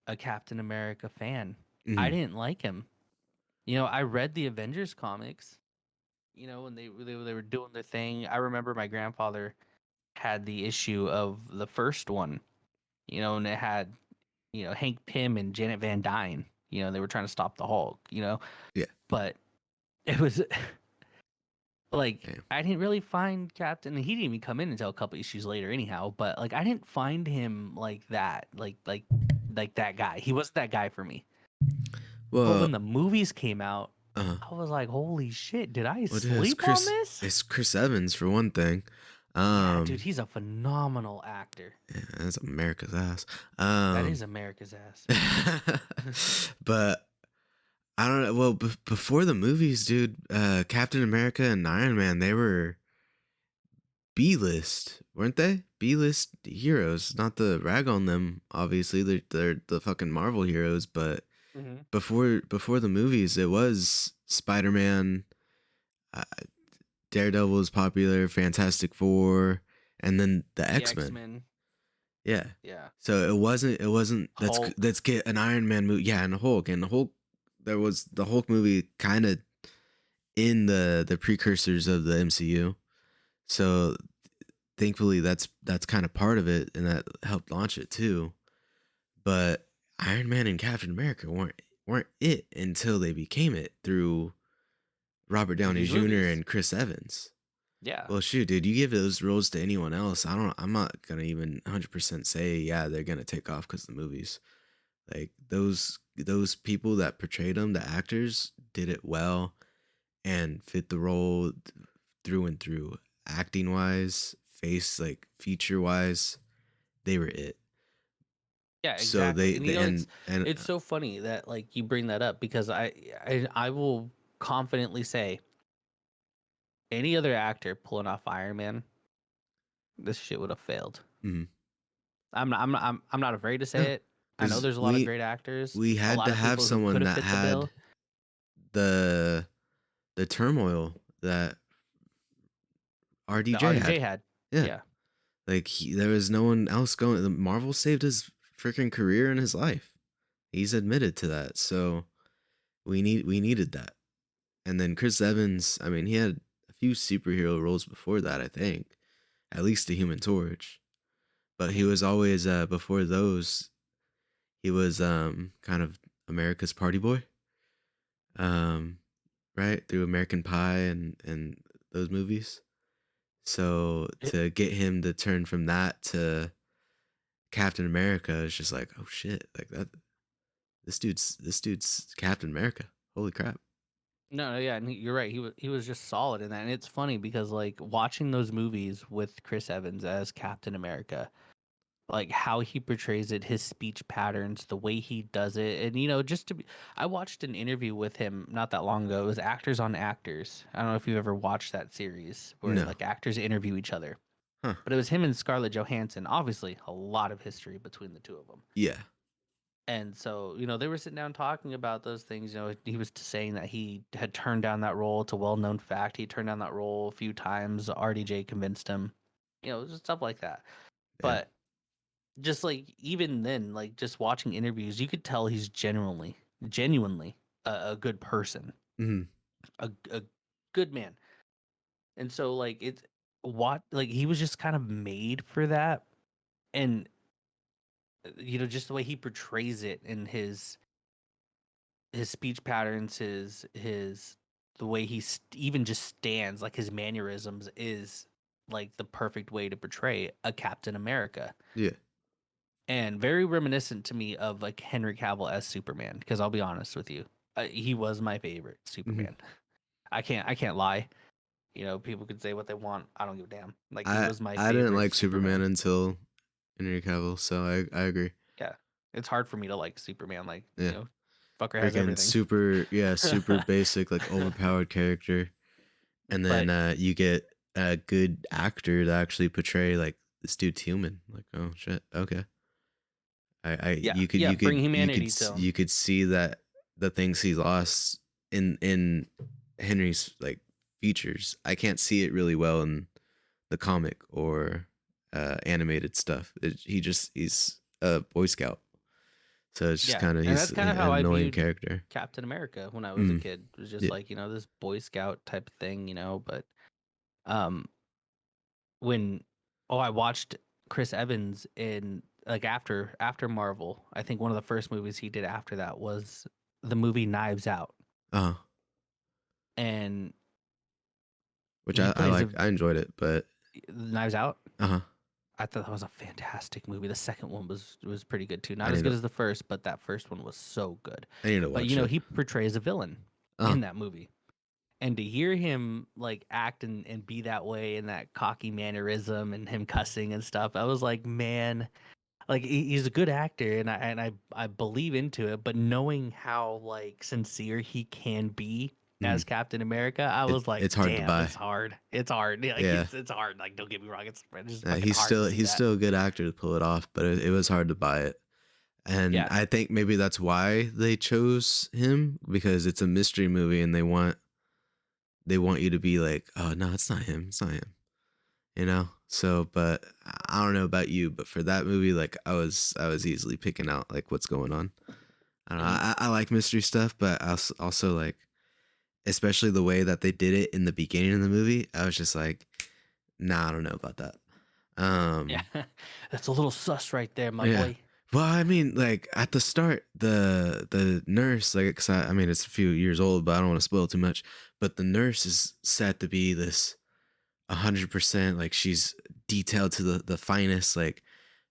a Captain America fan. I mhm, didn't like him. I read the Avengers comics, when they were doing their thing. I remember my grandfather had the issue of the first one, and it had, Hank Pym and Janet Van Dyne. They were trying to stop the Hulk, yeah. but it was like Damn. I didn't really find Captain. He didn't even come in until a couple issues later, anyhow. But like I didn't find him like that, like that guy. He wasn't that guy for me. But Well, when the movies came out, uh, I was like, holy shit, did I well, dude, sleep on this? it's Chris Evans for one thing. Yeah, dude, Um, he's a phenomenal actor. yeah, that's America's ass. That is America's ass. But I don't know. Well, before the movies, dude, Captain America and Iron Man, they were B-list, weren't they? B-list heroes, not to rag on them. Obviously, they're the fucking Marvel heroes, but Mm-hmm. before the movies, it was Spider-Man, uh, Daredevil was popular, Fantastic Four, and then the The X-Men. X-Men. Yeah. Yeah. So it wasn't Hulk. let's get an Iron Man movie. Yeah, and the Hulk. There was the Hulk movie kind of in the precursors of the MCU. So thankfully that's kind of part of it, and that helped launch it too. But Iron Man and Captain America weren't it until they became it through Robert Through Downey these Jr. movies. and Chris Evans. Yeah. Well, shoot, dude, you give those roles to anyone else, I'm not gonna even 100% say yeah they're gonna take off because the movies. Like those people that portrayed them, the actors did it well and fit the role through and through. Acting wise, like feature wise, they were it. Yeah, So exactly. And they and it's so funny that like you bring that up because I will confidently say any other actor pulling off Iron Man, this shit would have failed. mhm. I'm not afraid to say No, it. I know because there's a lot of great actors, we a had lot to of have people who could someone have that fit the had bill. the the turmoil that The RDJ RDJ had. had. Yeah, Yeah. like there was no one else going. The Marvel saved his freaking career and his life. He's admitted to that. So we needed that. And then Chris Evans, I mean, he had a few superhero roles before that, I think. At least the Human Torch. But he Mhm. was always before those, he was kind of America's party boy. Um right? Through American Pie and those movies. So It, to get him to turn from that to Captain America is just like, oh shit, like that this dude's Captain America. Holy crap. no, yeah, and you're right. He was just solid in that. And it's funny because like watching those movies with Chris Evans as Captain America, like how he portrays it, his speech patterns, the way he does it, and just to be, I watched an interview with him not that long ago. It was Actors on Actors. I don't know if you've ever watched that series where No. like actors interview each other, Huh. but it was him and Scarlett Johansson. Obviously, a lot of history between the two of them. Yeah. And so, they were sitting down talking about those things. He was saying that he had turned down that role. It's a well-known fact. He turned down that role a few times. RDJ convinced him. Just stuff like that. Yeah. But just like even then, like just watching interviews, you could tell he's genuinely a good person, Mhm. a good man. And so like it's what like he was just kind of made for that, and just the way he portrays it in his speech patterns, his the way he even just stands, like his mannerisms is like the perfect way to portray a Captain America. Yeah. And very reminiscent to me of like Henry Cavill as Superman. Because I'll be honest with you, he was my favorite Mhm. Superman. I can't lie. People could say what they want. I don't give a damn. Like he I was my I didn't favorite like Superman Superman. until Henry Cavill, so I agree. Yeah, it's hard for me to like Superman. Like Yeah. fucker has Freaking everything. super, yeah, super basic, like overpowered character. And then But you get a good actor to actually portray like this dude's human. Like, oh shit, okay. I yeah, yeah, bring humanity to him. you could see that the things he lost in Henry's like features. I can't see it really well in the comic or animated stuff. He's a Boy Scout, so it's just Yeah, kind of and he's that's an kind of how I annoying viewed character. Captain America when I was a Mm, kid. It was just yeah. like this Boy Scout type of thing, But um, when I watched Chris Evans in like after Marvel, I think one of the first movies he did after that was the movie Knives Out, Uh huh. and Which he I plays liked. a I enjoyed it, but Knives Out. uh huh. I thought that was a fantastic movie. The second one was pretty good too. Not I as need good to as the first, but that first one was so good. I need to But watch it. he portrays a villain Uh huh. in that movie. And to hear him like act and be that way and that cocky mannerism and him cussing and stuff, I was like, man, like he's a good actor and I believe into it, but knowing how like sincere he can be as Mhm. Captain America, I was like, It's hard to damn, buy. it's hard. It's hard. Like Yeah. it's hard. Like don't get me wrong, it's just fucking He's hard to still see he's that. still a good actor to pull it off, but it was hard to buy it. And Yeah. I think maybe that's why they chose him, because it's a mystery movie and they want you to be like, "Oh, no, it's not him. It's not him." You know? So, but I don't know about you, but for that movie, like I was easily picking out like what's going on. I don't know. Mhm. I like mystery stuff, but also like, especially the way that they did it in the beginning of the movie, I was just like, nah, I don't know about that. Yeah. Um, That's a little sus right there, my yeah. boy. Well, I mean, like at the start, the nurse, like, cause I mean, it's a few years old, but I don't want to spoil too much. But the nurse is set to be this 100%, like she's detailed to the finest, like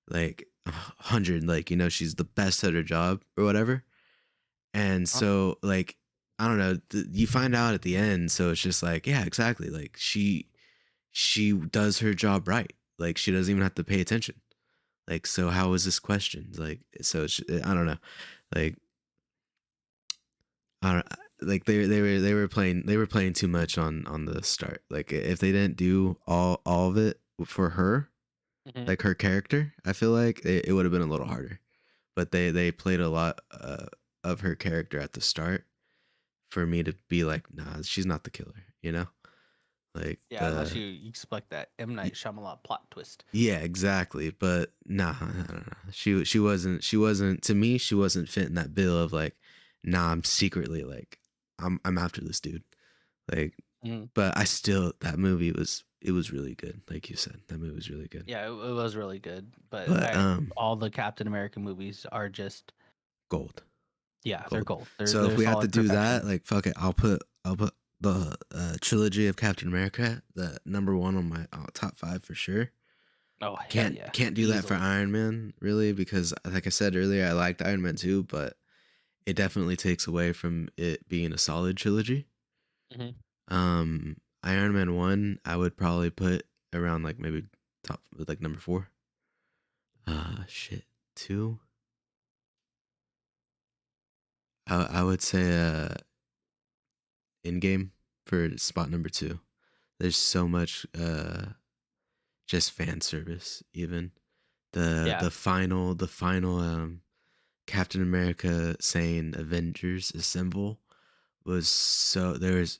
100, like, she's the best at her job or whatever. And Huh? so, like, I don't know, you find out at the end, so it's just like, yeah, exactly, like she does her job right, like she doesn't even have to pay attention. Like, so how was this questioned? Like, so I don't know, like, I don't like they were playing too much on the start. Like, if they didn't do all of it for her, Mhm. like her character, I feel like it would have been a little harder. But they played a lot of her character at the start for me to be like, nah, she's not the killer, like Yeah, unless you expect that M Night Shyamalan plot twist. yeah, exactly. But nah, I don't know. She wasn't to me. She wasn't fitting that bill of like, nah, I'm secretly like, I'm after this dude. Like, Mhm. but I still, that movie was really good. Like you said, that movie was really good. Yeah, it was really good, but But all the Captain America movies are just gold, yeah, they're gold. gold. So if They're we have to solid do perfection. that, like, fuck it, I'll put the trilogy of Captain America, the number one on my top five for sure. Oh hell Can't yeah, can't do that for easily. Iron Man, really, because like I said earlier, I liked Iron Man 2, but it definitely takes away from it being a solid trilogy. Hmm. Iron Man 1, I would probably put around like maybe top, like number 4. Shit. 2, I would say in game for spot number 2. There's so much just fan service, even Yeah, the final Captain America saying Avengers Assemble was so, there was,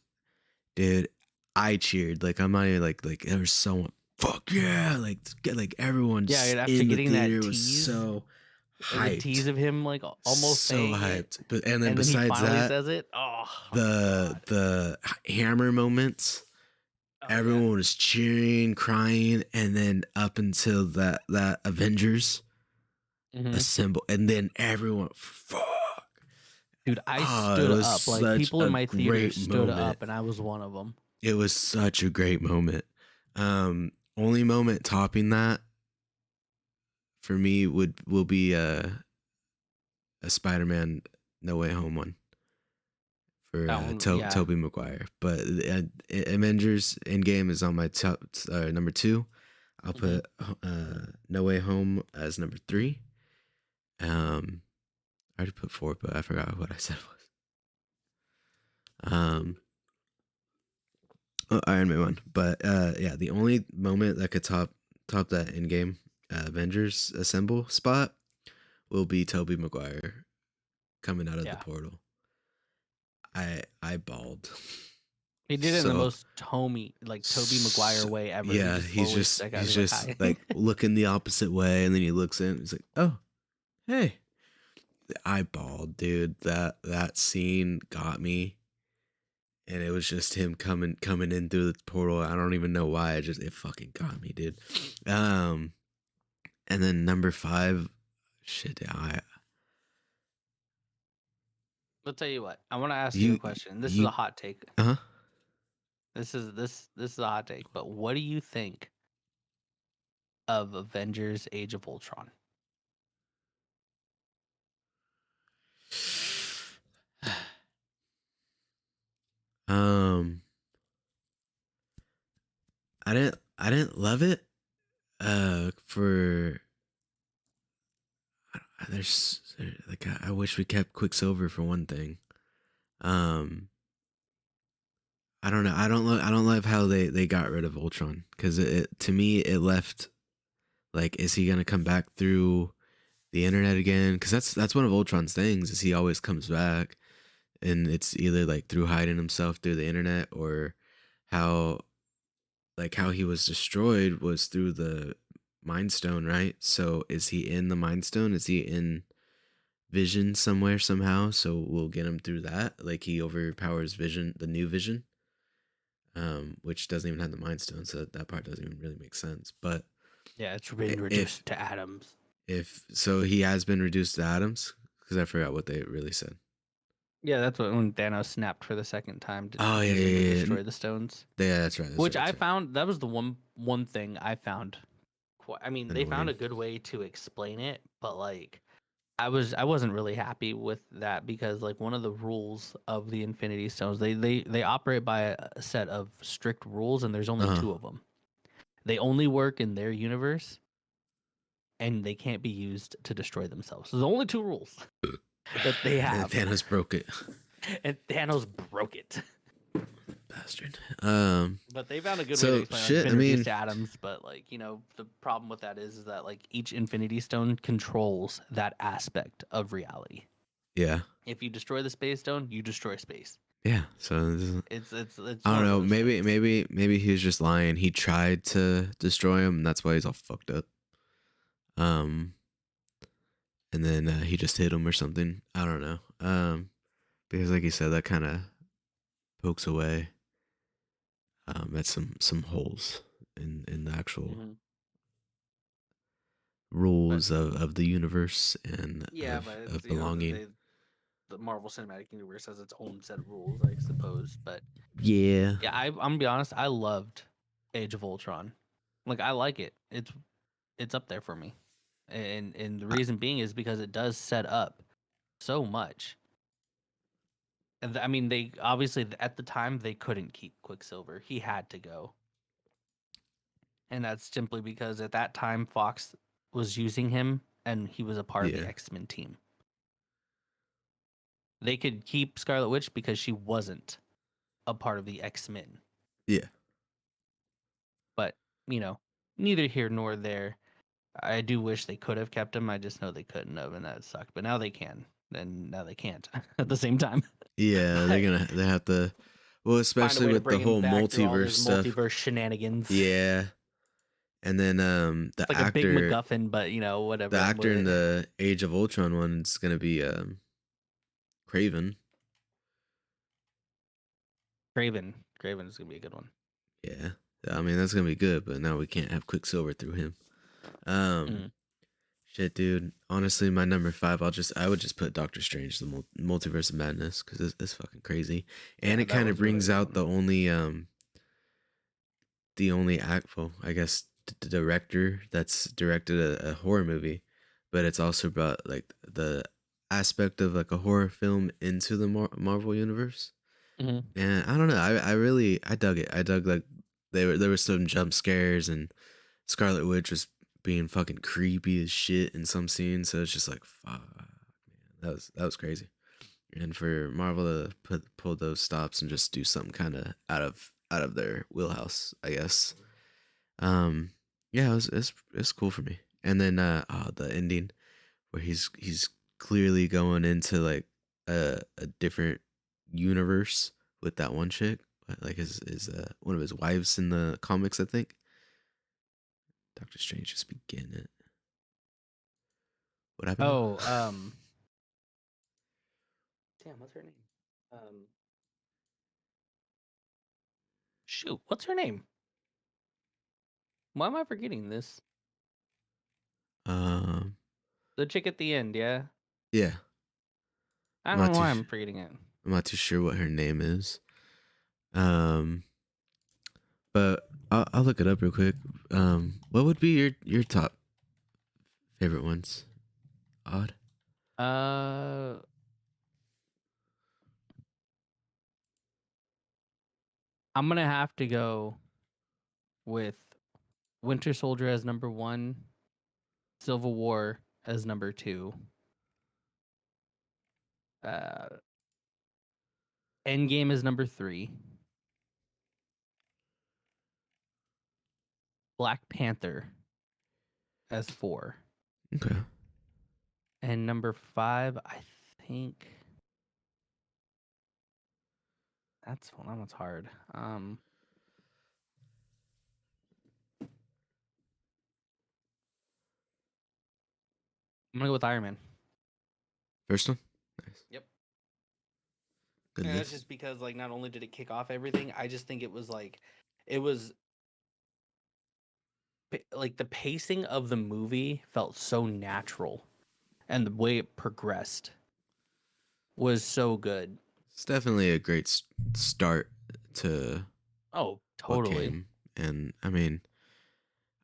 dude, I cheered. Like, I'm not even like there was someone, fuck yeah, like everyone yeah. just And after in the getting that theater was tease, so the tease hyped. of him like almost So saying it, hyped. But and then and then he besides finally that, says it. Oh my the god. the hammer moments, Oh yeah. everyone was cheering, crying, and then up until that Avengers Hmm. assemble, and then everyone, fuck. Dude, I Oh, it stood was up. Like such people in a my theater great stood moment. up, and I was one of them. It was such a great moment. Only moment topping that for me will be a Spider-Man No Way Home one for That one, yeah. Tobey Maguire. But Avengers Endgame is on my top, number 2. I'll Hmm. put No Way Home as number 3. I already put 4, but I forgot what I said was. Iron Man 1. But yeah, the only moment that could top that in game Avengers Assemble spot will be Tobey Maguire coming out of the Yeah. portal. I bawled. He did it in the So, most Toby Maguire way ever. He yeah, just he's slowly just stuck out. he's He's like, just "Hi." like looking the opposite way, and then he looks in. He's like, "Oh, hey." I bawled, dude. That scene got me, and it was just him coming in through the portal. I don't even know why. It fucking got me, dude. Um, and then number 5, shit. Yeah, I'll tell you what. I want to ask you a you question. This is you a hot take. huh? This is a hot take. But what do you think of Avengers: Age of Ultron? um, I didn't love it. For like I wish we kept Quicksilver for one thing. Um, I don't know. I don't love how they got rid of Ultron because to me it left like, is he gonna come back through the internet again? Because that's one of Ultron's things is he always comes back, and it's either like through hiding himself through the internet or how how he was destroyed was through the Mind Stone, right? So is he in the Mind Stone? Is he in Vision somewhere somehow? So we'll get him through that. Like he overpowers Vision, the new Vision, which doesn't even have the Mind Stone, so that part doesn't even really make sense. But Yeah, it's been if reduced to atoms. if so, he has been reduced to atoms because I forgot what they really said. Yeah, that's what when Thanos snapped for the second time, Oh yeah, using to yeah, yeah. destroy the stones. Yeah, that's right. That's right. Which I That's right. found that was the one thing I found. I mean, they found Annoying. a good way to explain it, but like I wasn't really happy with that because like one of the rules of the Infinity Stones, they operate by a set of strict rules, and there's only Uh two of them. They only work in their universe, and they can't be used to destroy themselves. So there's only two rules that they and have, Thanos broke it. and Thanos broke it. Bastard. But they found a good way to So explain like shit. I been reduced mean, to atoms, but like, you know, the problem with that is that like each Infinity Stone controls that aspect of reality. yeah, If you destroy the Space Stone, you destroy space. yeah. So It's I don't one of know. those things. Maybe he was just lying. He tried to destroy him, and that's why he's all fucked up. Um, and then he just hit him or something. I don't know. Because like you said, that kind of pokes away at some holes in the actual Hmm. But rules of the universe and yeah, but it's of you know belonging. the Marvel Cinematic Universe has its own set of rules, I suppose. But Yeah, yeah, I'm gonna be honest, I loved Age of Ultron. Like I like it. It's up there for me. And the I, reason being is because it does set up so much. And I mean, they obviously at the time they couldn't keep Quicksilver. He had to go, and that's simply because at that time Fox was using him, and he was a part of the yeah, X-Men team. They could keep Scarlet Witch because she wasn't a part of the X-Men. yeah, But you know, neither here nor there. I do wish they could have kept him. I just know they couldn't have, and that sucked. But now they can, and now they can't at the same time. yeah. But They have to. Well, find a especially way to with the bring him whole back through all multiverse his stuff. multiverse shenanigans. Yeah, and then It's like a big MacGuffin, but you know, the whatever. I'm actor with in it. the Age of Ultron one is gonna be Craven. Craven is gonna be a good one. Yeah, I mean that's gonna be good, but now we can't have Quicksilver through him. Um, Mm. Shit, dude. Honestly, my number five, I would just put Doctor Strange, the Multiverse of Madness, because it's fucking crazy, and Yeah, it that kind of was a really brings good out one. the only act, well, I guess the director that's directed a horror movie, but it's also brought like the aspect of like a horror film into the Marvel universe. Hmm. And I don't know, I really I dug it. I dug like there were some jump scares and Scarlet Witch was being fucking creepy as shit in some scenes. So it's just like fuck, man, that was crazy. And for Marvel to pull those stops and just do something kind of out of their wheelhouse, I guess. Um, yeah, it's cool for me. And then the ending where he's clearly going into like a different universe with that one chick, like his one of his wives in the comics, I think. Doctor Strange just be getting it. What happened Oh, now? damn, what's her name? Um, shoot, what's her name? Why am I forgetting this? um, The chick at the end, yeah. yeah, I I'm don't not know too why I'm forgetting it. I'm not too sure what her name is. Um, but I'll look it up real quick. What would be your top favorite ones? Odd. Uh, I'm gonna have to go with Winter Soldier as number one, Civil War as number two, uh, Endgame as number three, Black Panther as 4. Okay. And number 5, I think that one's hard. I'm gonna go with Iron Man. First one. Nice. Yep. Good And that's list. just because like not only did it kick off everything, I just think it was like the pacing of the movie felt so natural, and the way it progressed was so good. It's definitely a great start to Oh, what totally. came. And I mean,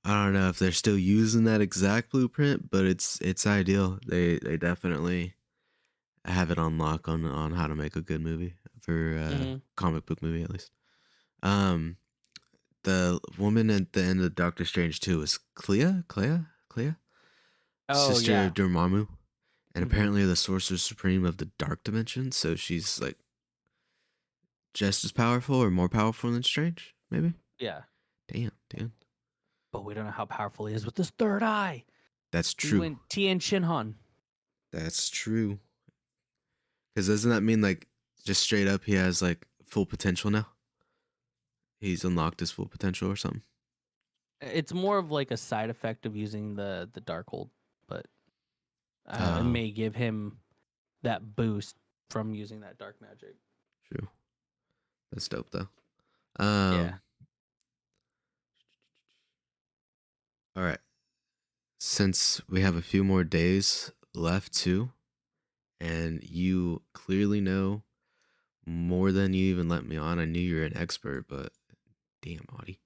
I don't know if they're still using that exact blueprint, but it's ideal. They definitely have it on lock on how to make a good movie for Hmm. comic book movie at least. Um, the woman at the end of Doctor Strange 2 is Clea, Oh sister yeah. of Dormammu, and Hmm. apparently the Sorcerer Supreme of the Dark Dimension. So she's like just as powerful or more powerful than Strange, maybe. Yeah. Damn, dude, But we don't know how powerful he is with his third eye. that's He true. went Tien Shinhan. That's true. Because doesn't that mean like just straight up he has like full potential now? He's unlocked his full potential or something. It's more of like a side effect of using the Darkhold, but I don't know. It Oh, may give him that boost from using that dark magic. true. That's dope though. Yeah. Um, all right. Since we have a few more days left too, and you clearly know more than you even let me on. I knew you were an expert, but damn, Audie.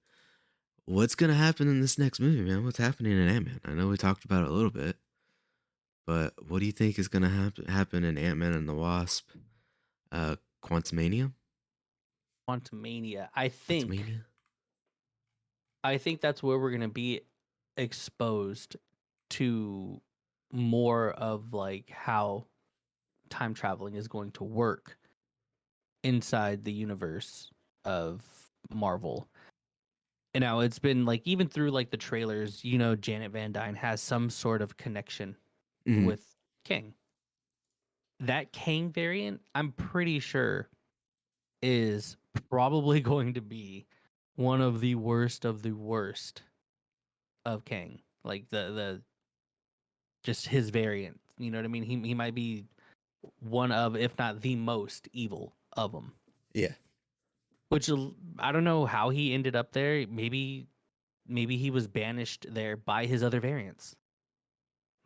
What's gonna happen in this next movie, man? What's happening in Ant-Man? I know we talked about it a little bit, but what do you think is gonna happen in Ant-Man and the Wasp? Quantumania? Quantumania. Quantumania? I think that's where we're gonna be exposed to more of like how time traveling is going to work inside the universe of Marvel. And now it's been like even through like the trailers, Janet Van Dyne has some sort of connection Mm-hmm. with King. That Kang variant, I'm pretty sure, is probably going to be one of the worst of Kang. Like the just his variant. You know what I mean? He might be one of, if not the most evil of them. Yeah. Which I don't know how he ended up there. Maybe he was banished there by his other variants.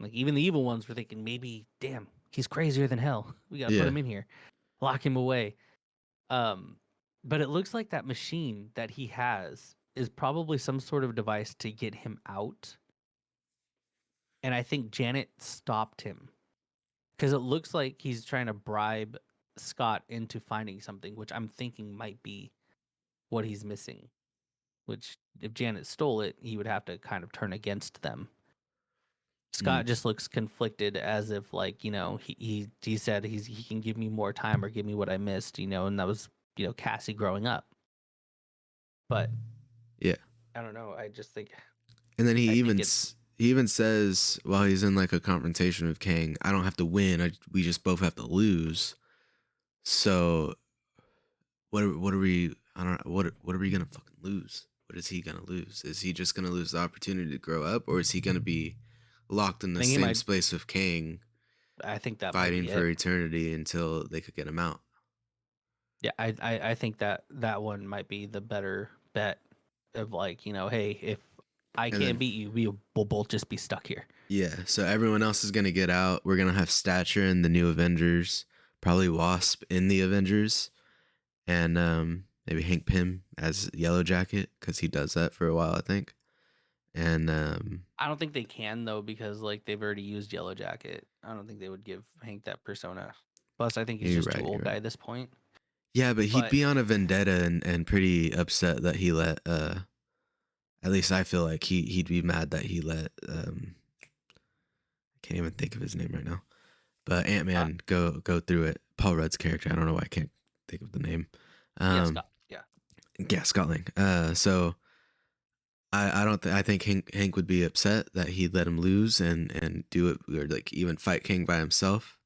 Like even the evil ones were thinking, maybe, damn, he's crazier than hell. We gotta put Yeah. him in here, lock him away. Um, but it looks like that machine that he has is probably some sort of device to get him out. And I think Janet stopped him because it looks like he's trying to bribe Scott into finding something, which I'm thinking might be what he's missing. Which, if Janet stole it, he would have to kind of turn against them. Mm. Scott just looks conflicted, as if like he said he can give me more time or give me what I missed, and that was Cassie growing up. But Yeah. I don't know. I just think And then I think it. he even says while he's in like a confrontation with Kang, I don't have to win. We just both have to lose. So what are we? I don't know. What are we gonna fucking lose? What is he gonna lose? Is he just gonna lose the opportunity to grow up, or is he gonna be locked in I the think he same might. space with Kang, I think that might fighting be for it. eternity until they could get him out? Yeah, I think that one might be the better bet of like hey, if I And can't then beat you, we will both just be stuck here. yeah, so everyone else is gonna get out. We're gonna have Stature in the new Avengers, probably Wasp in the Avengers, and maybe Hank Pym as Yellow Jacket because he does that for a while, I think. And I don't think they can though because like they've already used Yellow Jacket. I don't think they would give Hank that persona. Plus, I think he's you're just too right, old you're guy right. at this point. Yeah, but he'd But be on a vendetta and pretty upset that he let at least I feel like he'd be mad that he let I can't even think of his name right now. But Ant uh, Man go through it. Paul Rudd's character, I don't know why I can't think of the name. yeah, Um Scott. Yeah, yeah, Scott Lang. So I don't I think Hank would be upset that he let him lose and do it, or like even fight King by himself,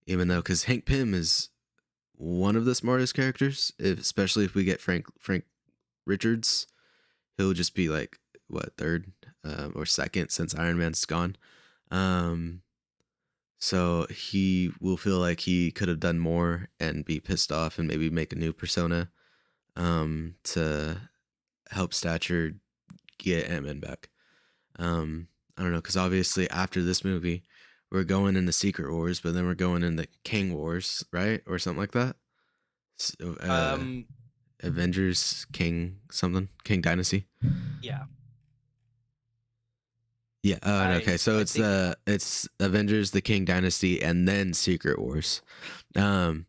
even though because Hank Pym is one of the smartest characters, especially if we get Frank Richards, he'll just be like what, third or second since Iron Man's gone. Um, so he will feel like he could have done more and be pissed off and maybe make a new persona to help Stature get Ant-Man back. I don't know, because obviously after this movie, we're going into Secret Wars, but then we're going into King Wars, right, or something like that. So, Um, Avengers King something, King Dynasty. yeah, Yeah. Oh, no, okay. So I think yeah. it's Avengers, the King Dynasty, and then Secret Wars. Um.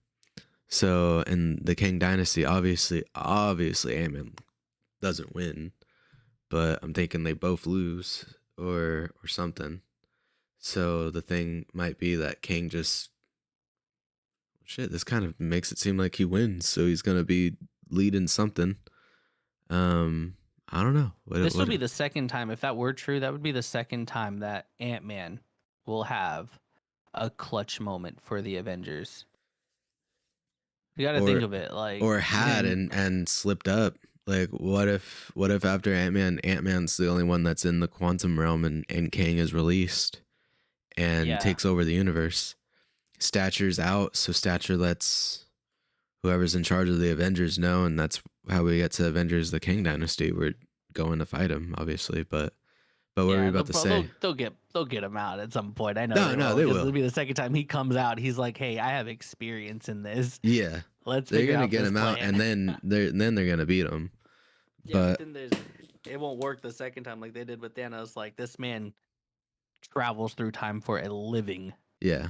So in the King Dynasty, obviously, Ant-Man doesn't win, but I'm thinking they both lose or something. So the thing might be that King just shit. This kind of makes it seem like he wins, so he's gonna be leading something. Um, I don't know. This would be the second time, if that were true, that would be the second time that Ant-Man will have a clutch moment for the Avengers. You got to think or of it like or had and slipped up. Like what if after Ant-Man's the only one that's in the quantum realm and Kang is released and yeah, takes over the universe. Stature's out, so Stature lets whoever's in charge of the Avengers know, and that's how we get to Avengers the King Dynasty. We're going to fight him, obviously, but what were you yeah, about to say? they'll get him out at some point. I know No, they no, will they because will. it'll be the second time he comes out. He's like, "Hey, I have experience in this. Yeah. Let's They're figure gonna out get this him out, and plan." then they're gonna beat him. Yeah, but But then it won't work the second time like they did with Thanos. Like this man travels through time for a living. yeah,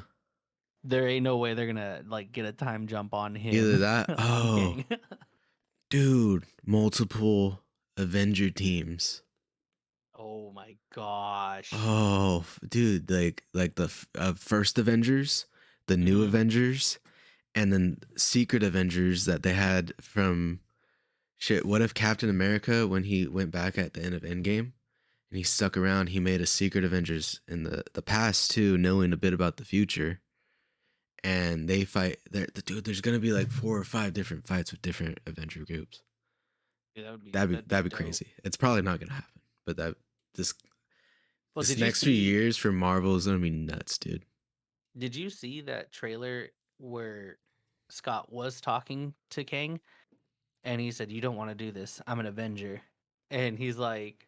There ain't no way they're gonna like get a time jump on either him that. on Oh, King. dude, multiple Avenger teams. Oh my gosh. Oh, dude, like the first Avengers, the new Hmm. Avengers, and then Secret Avengers that they had from shit. What if Captain America, when he went back at the end of Endgame and he stuck around, he made a Secret Avengers in the past too, knowing a bit about the future, and they fight. Dude, there's gonna be like 4 or 5 different fights with different Avenger groups. Yeah, That'd that'd be be dope. crazy. It's probably not gonna happen, but this Well, this next few years for Marvel is gonna be nuts, dude. did you see that trailer where Scott was talking to Kang and he said, "You don't want to do this. I'm an Avenger." And he's like,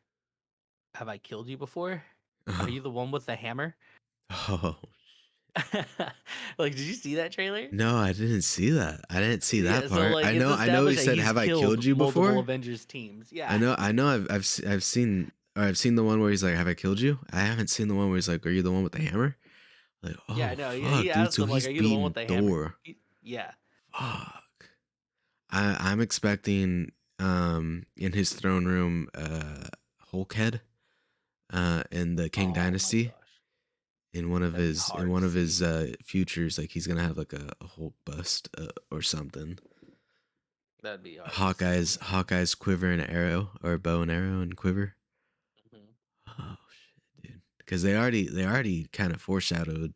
"Have I killed you before? Are Oh, you the one with the hammer?" oh Like, did you see that trailer? no, I didn't see that. I didn't see that Yeah, so part. like it's I know he established that said, he's "Have I killed killed you multiple before?" Avengers teams. I Yeah. know, I've seen, or I've seen the one where he's like, "Have I killed you?" I haven't seen the one where he's like, "Are you the one with the hammer?" Like, Yeah, oh I know. He fuck, dude. asked So him like, he's "Are you the one with beating the hammer?" Thor. Yeah. Fuck. I'm expecting in his throne room Hulkhead in the King Oh my Dynasty, gosh, that'd be in hard one to of his see. futures, like he's gonna have like a Hulk bust or something. That'd be hard to see. Hawkeye's quiver and arrow, or bow and arrow and quiver. Mhm. Oh shit, dude! Because they already kind of foreshadowed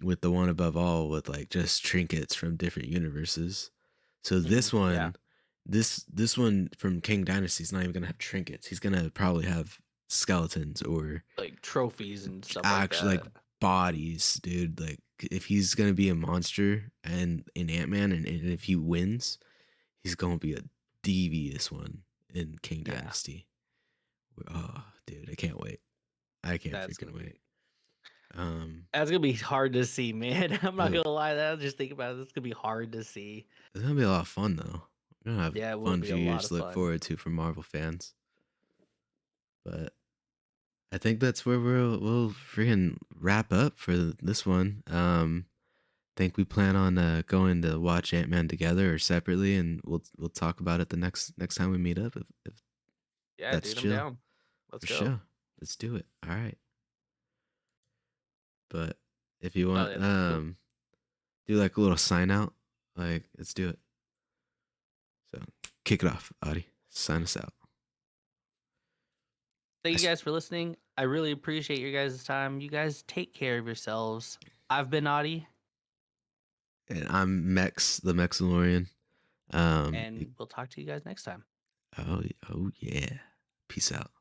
with the one above all with like just trinkets from different universes. So Mhm. Yeah, this one from King Dynasty is not even gonna have trinkets. He's gonna probably have skeletons or like trophies and stuff like actual like that. bodies, dude. Like if he's gonna be a monster and in Ant-Man, and if he wins, he's gonna be a devious one in King Yeah, Dynasty. Oh, dude, I can't wait. I can't that's gonna freaking wait. be Um, that's gonna be hard to see, man. I'm not oh, gonna lie. That just think about it. This gonna be hard to see. it's gonna be a lot of fun though. We're gonna have a Yeah, it will fun be a few lot years of to look fun. forward to for Marvel fans. But I think that's where we'll freaking wrap up for this one. Think we plan on going to watch Ant-Man together or separately, and we'll talk about it the next time we meet up if Yeah, that's dude, I'm chill. down. Let's For go. sure. Let's do it. All right. But if you Oh want, yeah, cool. do like a little sign out. Like, let's do it. So kick it off, Audie. Sign us out. Thank you Yes. guys for listening. I really appreciate your guys' time. You guys take care of yourselves. I've been Oddie, And I'm Mex, the Mexalorian. Um, and we'll talk to you guys next time. oh, oh yeah. Peace out.